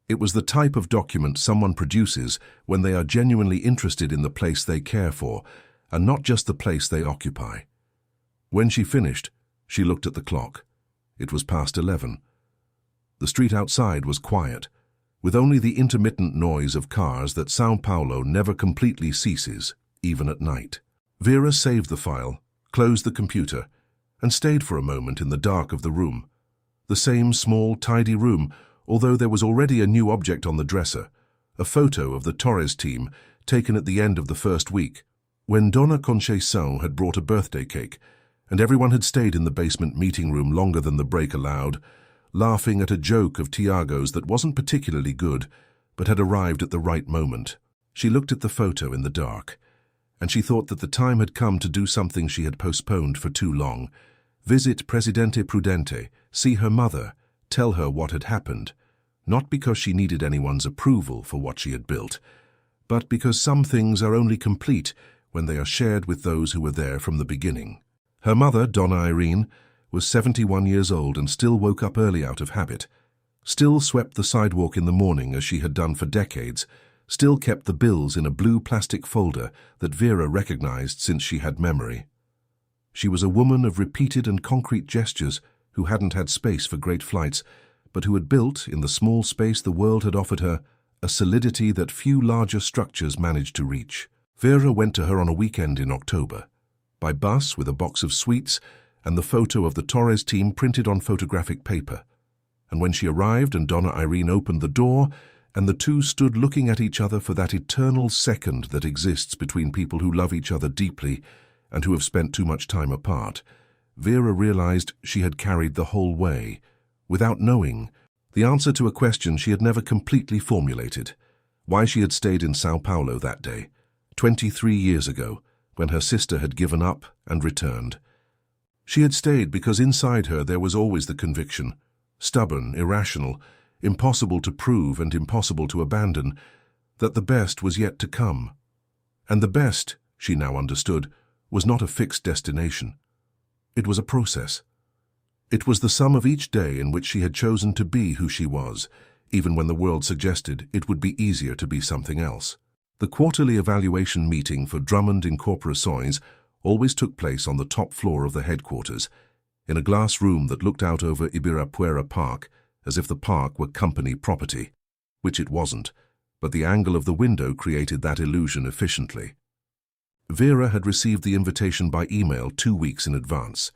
[SPEAKER 1] It was the type of document someone produces when they are genuinely interested in the place they care for, and not just the place they occupy. When she finished, she looked at the clock. It was past 11. The street outside was quiet, with only the intermittent noise of cars that São Paulo never completely ceases, even at night. Vera saved the file, closed the computer, and stayed for a moment in the dark of the room. The same small, tidy room, although there was already a new object on the dresser, a photo of the Torres team taken at the end of the first week, when Dona Conceição had brought a birthday cake, and everyone had stayed in the basement meeting room longer than the break allowed, laughing at a joke of Tiago's that wasn't particularly good, but had arrived at the right moment. She looked at the photo in the dark, and she thought that the time had come to do something she had postponed for too long. Visit Presidente Prudente, see her mother, tell her what had happened, not because she needed anyone's approval for what she had built, but because some things are only complete when they are shared with those who were there from the beginning. Her mother, Donna Irene, was 71 years old and still woke up early out of habit, still swept the sidewalk in the morning as she had done for decades, still kept the bills in a blue plastic folder that Vera recognized since she had memory. She was a woman of repeated and concrete gestures who hadn't had space for great flights, but who had built, in the small space the world had offered her, a solidity that few larger structures managed to reach. Vera went to her on a weekend in October, by bus with a box of sweets and the photo of the Torres team printed on photographic paper. And when she arrived and Donna Irene opened the door, and the two stood looking at each other for that eternal second that exists between people who love each other deeply and who have spent too much time apart, Vera realized she had carried the whole way, without knowing, the answer to a question she had never completely formulated: why she had stayed in São Paulo that day, 23 years ago, when her sister had given up and returned. She had stayed because inside her there was always the conviction, stubborn, irrational, impossible to prove and impossible to abandon, that the best was yet to come. And the best, she now understood, was not a fixed destination. It was a process. It was the sum of each day in which she had chosen to be who she was, even when the world suggested it would be easier to be something else. The quarterly evaluation meeting for Drummond Incorporações always took place on the top floor of the headquarters, in a glass room that looked out over Ibirapuera Park, as if the park were company property, which it wasn't, but the angle of the window created that illusion efficiently. Vera had received the invitation by email 2 weeks in advance.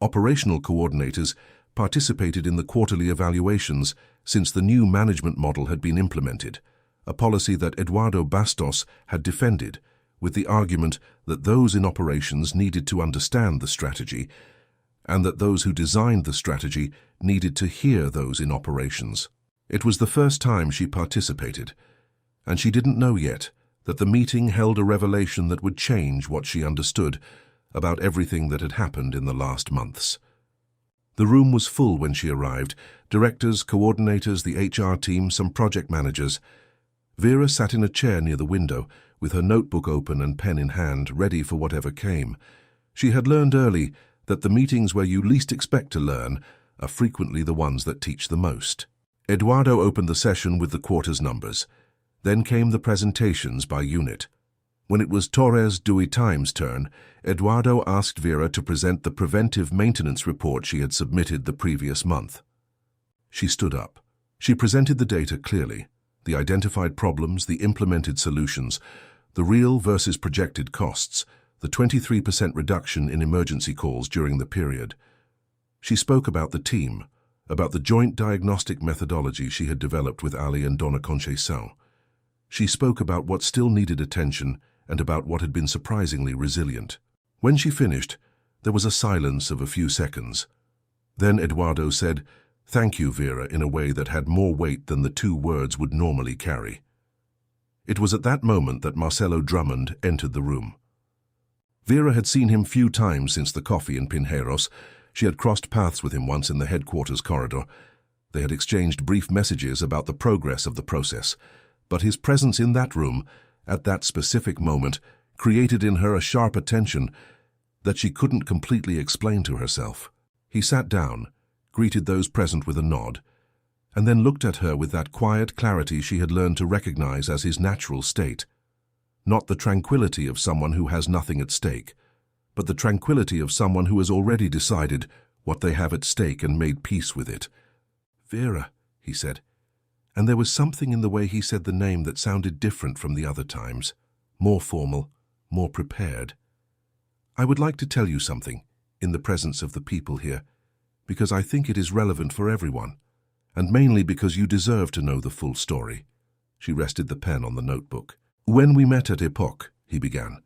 [SPEAKER 1] Operational coordinators participated in the quarterly evaluations since the new management model had been implemented, a policy that Eduardo Bastos had defended, with the argument that those in operations needed to understand the strategy and that those who designed the strategy needed to hear those in operations. It was the first time she participated, and she didn't know yet that the meeting held a revelation that would change what she understood about everything that had happened in the last months. The room was full when she arrived: directors, coordinators, the HR team, some project managers. Vera sat in a chair near the window, with her notebook open and pen in hand, ready for whatever came. She had learned early that the meetings where you least expect to learn are frequently the ones that teach the most. Eduardo opened the session with the quarter's numbers. Then came the presentations by unit. When it was Torres do Itaim's turn, Eduardo asked Vera to present the preventive maintenance report she had submitted the previous month. She stood up. She presented the data clearly: the identified problems, the implemented solutions, the real versus projected costs, the 23% reduction in emergency calls during the period. She spoke about the team, about the joint diagnostic methodology she had developed with Ali and Dona Conceição. She spoke about what still needed attention and about what had been surprisingly resilient. When she finished, there was a silence of a few seconds. Then Eduardo said, "Thank you, Vera," in a way that had more weight than the 2 words would normally carry. It was at that moment that Marcelo Drummond entered the room. Vera had seen him few times since the coffee in Pinheiros. She had crossed paths with him once in the headquarters corridor. They had exchanged brief messages about the progress of the process, but his presence in that room, at that specific moment, created in her a sharp attention that she couldn't completely explain to herself. He sat down, greeted those present with a nod, and then looked at her with that quiet clarity she had learned to recognize as his natural state. Not the tranquility of someone who has nothing at stake, but the tranquility of someone who has already decided what they have at stake and made peace with it. "Vera," he said, and there was something in the way he said the name that sounded different from the other times, more formal, more prepared. "I would like to tell you something, in the presence of the people here, because I think it is relevant for everyone, and mainly because you deserve to know the full story." She rested the pen on the notebook. "When we met at Epoch," he began,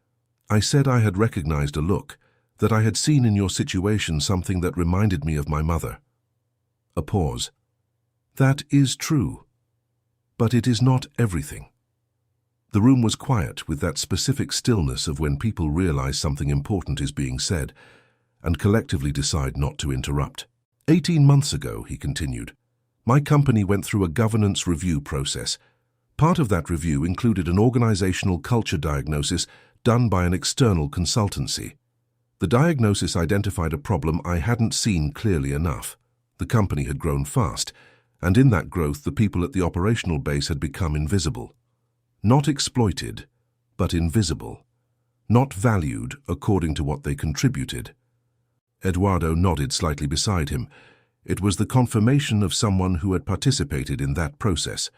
[SPEAKER 1] "I said I had recognized a look, that I had seen in your situation something that reminded me of my mother." A pause. "That is true, but it is not everything." The room was quiet, with that specific stillness of when people realize something important is being said and collectively decide not to interrupt. 18 months ago," he continued, "my company went through a governance review process. Part of that review included an organizational culture diagnosis done by an external consultancy. The diagnosis identified a problem I hadn't seen clearly enough. The company had grown fast, and in that growth the people at the operational base had become invisible. Not exploited, but invisible. Not valued according to what they contributed. Eduardo nodded slightly beside him. It was the confirmation of someone who had participated in that process.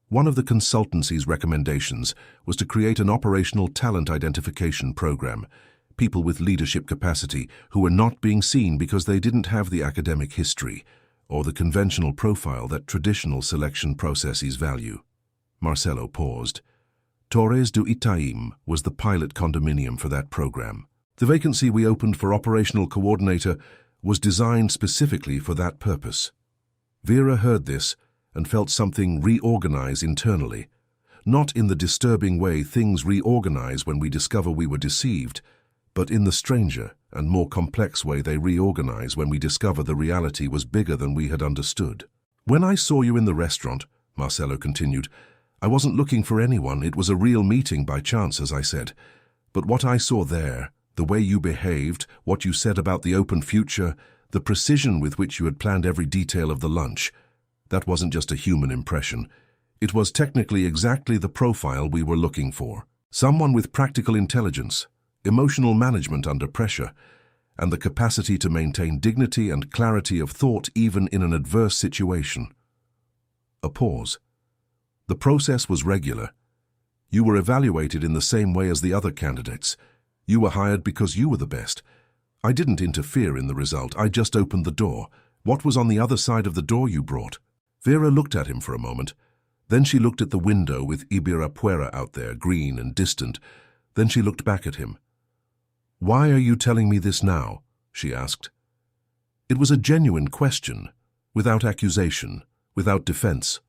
[SPEAKER 1] One of the consultancy's recommendations was to create an operational talent identification program, people with leadership capacity who were not being seen because they didn't have the academic history or the conventional profile that traditional selection processes value. Marcelo paused. Torres do Itaim was the pilot condominium for that program. The vacancy we opened for operational coordinator was designed specifically for that purpose. Vera heard this and felt something reorganize internally, not in the disturbing way things reorganize when we discover we were deceived, but in the stranger and more complex way they reorganize when we discover the reality was bigger than we had understood. "When I saw you in the restaurant," Marcelo continued, "I wasn't looking for anyone. It was a real meeting by chance, as I said. But what I saw there, the way you behaved, what you said about the open future, the precision with which you had planned every detail of the lunch, That wasn't just a human impression. It was technically exactly the profile we were looking for. Someone with practical intelligence, emotional management under pressure, and the capacity to maintain dignity and clarity of thought even in an adverse situation. A pause. The process was regular. You were evaluated in the same way as the other candidates. You were hired because you were the best. I didn't interfere in the result, I just opened the door. What was on the other side of the door you brought? Vera looked at him for a moment. Then she looked at the window with Ibirapuera out there, green and distant. Then she looked back at him. "Why are you telling me this now?" she asked. It was a genuine question, without accusation, without defense.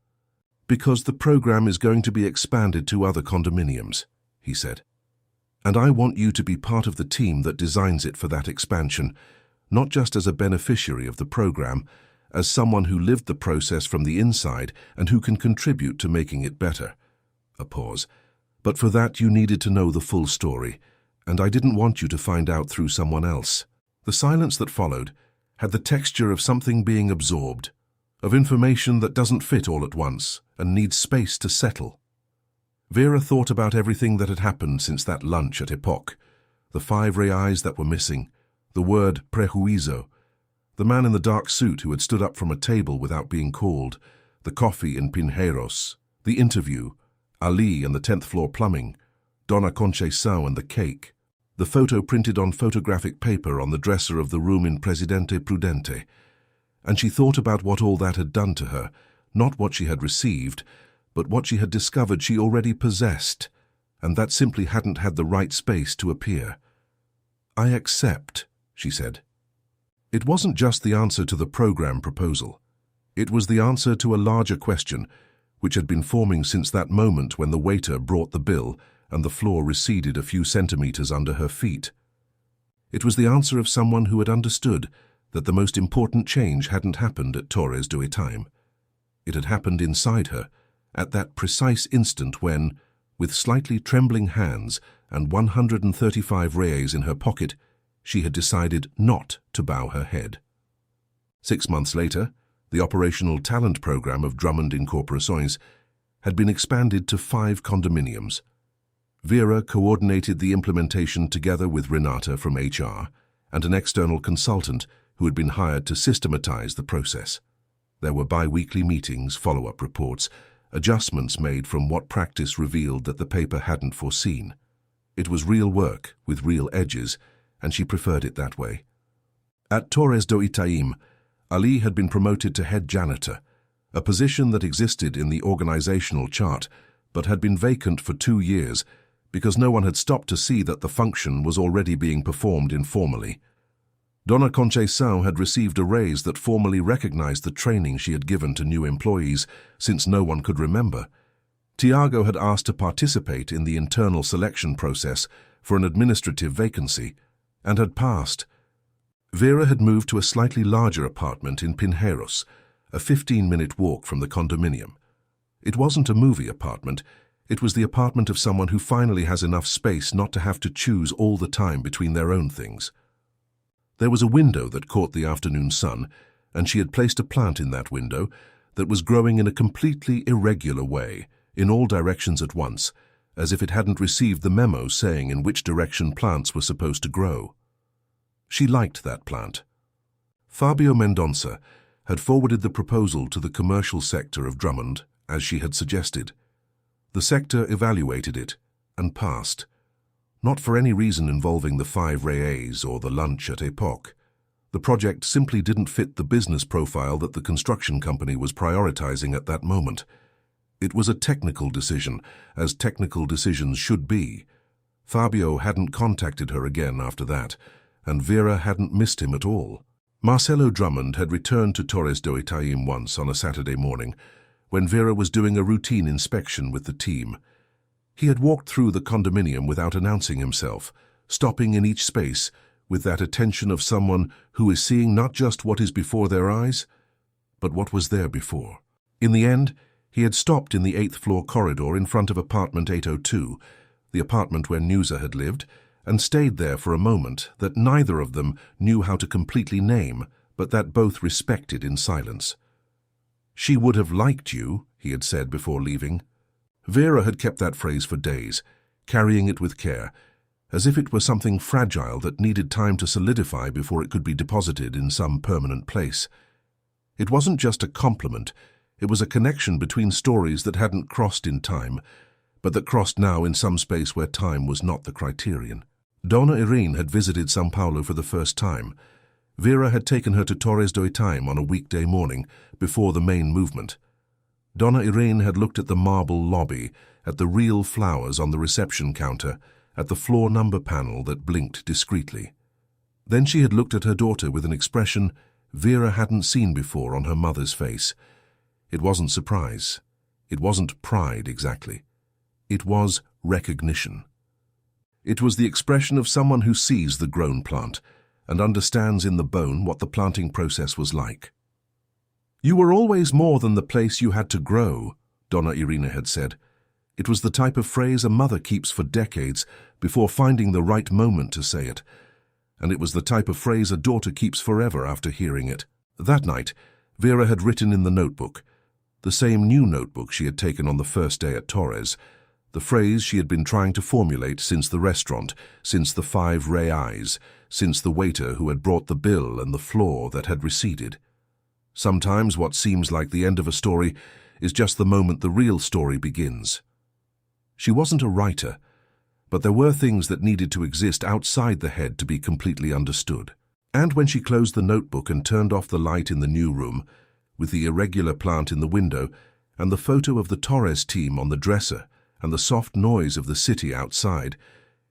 [SPEAKER 1] "Because the program is going to be expanded to other condominiums," he said. "And I want you to be part of the team that designs it for that expansion, not just as a beneficiary of the program, as someone who lived the process from the inside and who can contribute to making it better." A pause. "But for that you needed to know the full story, and I didn't want you to find out through someone else." The silence that followed had the texture of something being absorbed, of information that doesn't fit all at once and needs space to settle. Vera thought about everything that had happened since that lunch at Epoch, the 5 reais that were missing, the word prejuízo, the man in the dark suit who had stood up from a table without being called, the coffee in Pinheiros, the interview, Ali and the 10th floor plumbing, Dona Conceição and the cake, the photo printed on photographic paper on the dresser of the room in Presidente Prudente. And she thought about what all that had done to her, not what she had received, but what she had discovered she already possessed, and that simply hadn't had the right space to appear. "I accept," she said. It wasn't just the answer to the program proposal. It was the answer to a larger question, which had been forming since that moment when the waiter brought the bill and the floor receded a few centimeters under her feet. It was the answer of someone who had understood that the most important change hadn't happened at Torres do Itaim. It had happened inside her, at that precise instant when, with slightly trembling hands and 135 reais in her pocket, she had decided not to bow her head. 6 months later, the operational talent program of Drummond Incorporações had been expanded to 5 condominiums. Vera coordinated the implementation together with Renata from HR and an external consultant who had been hired to systematize the process. There were bi-weekly meetings, follow-up reports, adjustments made from what practice revealed that the paper hadn't foreseen. It was real work with real edges, and she preferred it that way. At Torres do Itaim, Ali had been promoted to head janitor, a position that existed in the organizational chart but had been vacant for 2 years because no one had stopped to see that the function was already being performed informally. Dona Conceição had received a raise that formally recognized the training she had given to new employees since no one could remember. Tiago had asked to participate in the internal selection process for an administrative vacancy and had passed. Vera had moved to a slightly larger apartment in Pinheiros, a 15-minute walk from the condominium. It wasn't a movie apartment. It was the apartment of someone who finally has enough space not to have to choose all the time between their own things. There was a window that caught the afternoon sun, and she had placed a plant in that window that was growing in a completely irregular way, in all directions at once, as if it hadn't received the memo saying in which direction plants were supposed to grow. She liked that plant. Fabio Mendonça had forwarded the proposal to the commercial sector of Drummond, as she had suggested. The sector evaluated it and passed. Not for any reason involving the 5 reais or the lunch at Epoch. The project simply didn't fit the business profile that the construction company was prioritizing at that moment. It was a technical decision, as technical decisions should be. Fabio hadn't contacted her again after that, and Vera hadn't missed him at all. Marcelo Drummond had returned to Torres do Itaim once on a Saturday morning, when Vera was doing a routine inspection with the team. He had walked through the condominium without announcing himself, stopping in each space with that attention of someone who is seeing not just what is before their eyes, but what was there before. In the end, he had stopped in the 8th floor corridor in front of apartment 802, the apartment where Nusa had lived, and stayed there for a moment that neither of them knew how to completely name, but that both respected in silence. "She would have liked you," he had said before leaving. Vera had kept that phrase for days, carrying it with care, as if it were something fragile that needed time to solidify before it could be deposited in some permanent place. It wasn't just a compliment, it was a connection between stories that hadn't crossed in time, but that crossed now in some space where time was not the criterion. Donna Irene had visited São Paulo for the first time. Vera had taken her to Torres do Itaim on a weekday morning, before the main movement. Donna Irene had looked at the marble lobby, at the real flowers on the reception counter, at the floor number panel that blinked discreetly. Then she had looked at her daughter with an expression Vera hadn't seen before on her mother's face. It wasn't surprise. It wasn't pride exactly. It was recognition. It was the expression of someone who sees the grown plant and understands in the bone what the planting process was like. "You were always more than the place you had to grow," Donna Irene had said. It was the type of phrase a mother keeps for decades before finding the right moment to say it, and it was the type of phrase a daughter keeps forever after hearing it. That night, Vera had written in the notebook, the same new notebook she had taken on the first day at Torres, the phrase she had been trying to formulate since the restaurant, since the 5 reais, since the waiter who had brought the bill and the floor that had receded. Sometimes what seems like the end of a story is just the moment the real story begins. She wasn't a writer, but there were things that needed to exist outside the head to be completely understood. And when she closed the notebook and turned off the light in the new room, with the irregular plant in the window and the photo of the Torres team on the dresser and the soft noise of the city outside,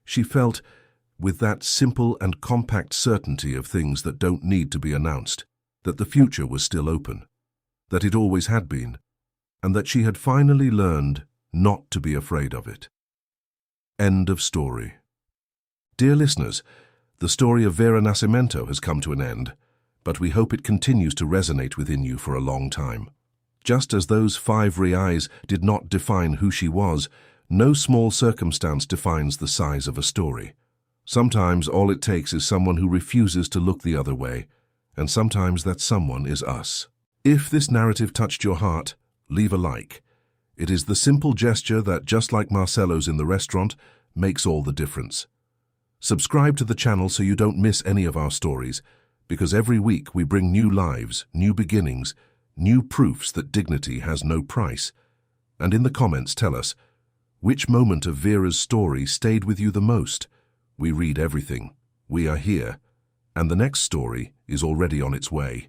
[SPEAKER 1] she felt, with that simple and compact certainty of things that don't need to be announced, that the future was still open, that it always had been, and that she had finally learned not to be afraid of it. End of story. Dear listeners, the story of Vera Nascimento has come to an end, but we hope it continues to resonate within you for a long time. Just as those 5 reais did not define who she was, no small circumstance defines the size of a story. Sometimes all it takes is someone who refuses to look the other way, and sometimes that someone is us. If this narrative touched your heart, leave a like. It is the simple gesture that, just like Marcelo's in the restaurant, makes all the difference. Subscribe to the channel so you don't miss any of our stories, because every week we bring new lives, new beginnings, new proofs that dignity has no price. And in the comments tell us, which moment of Vera's story stayed with you the most? We read everything. We are here. And the next story is already on its way.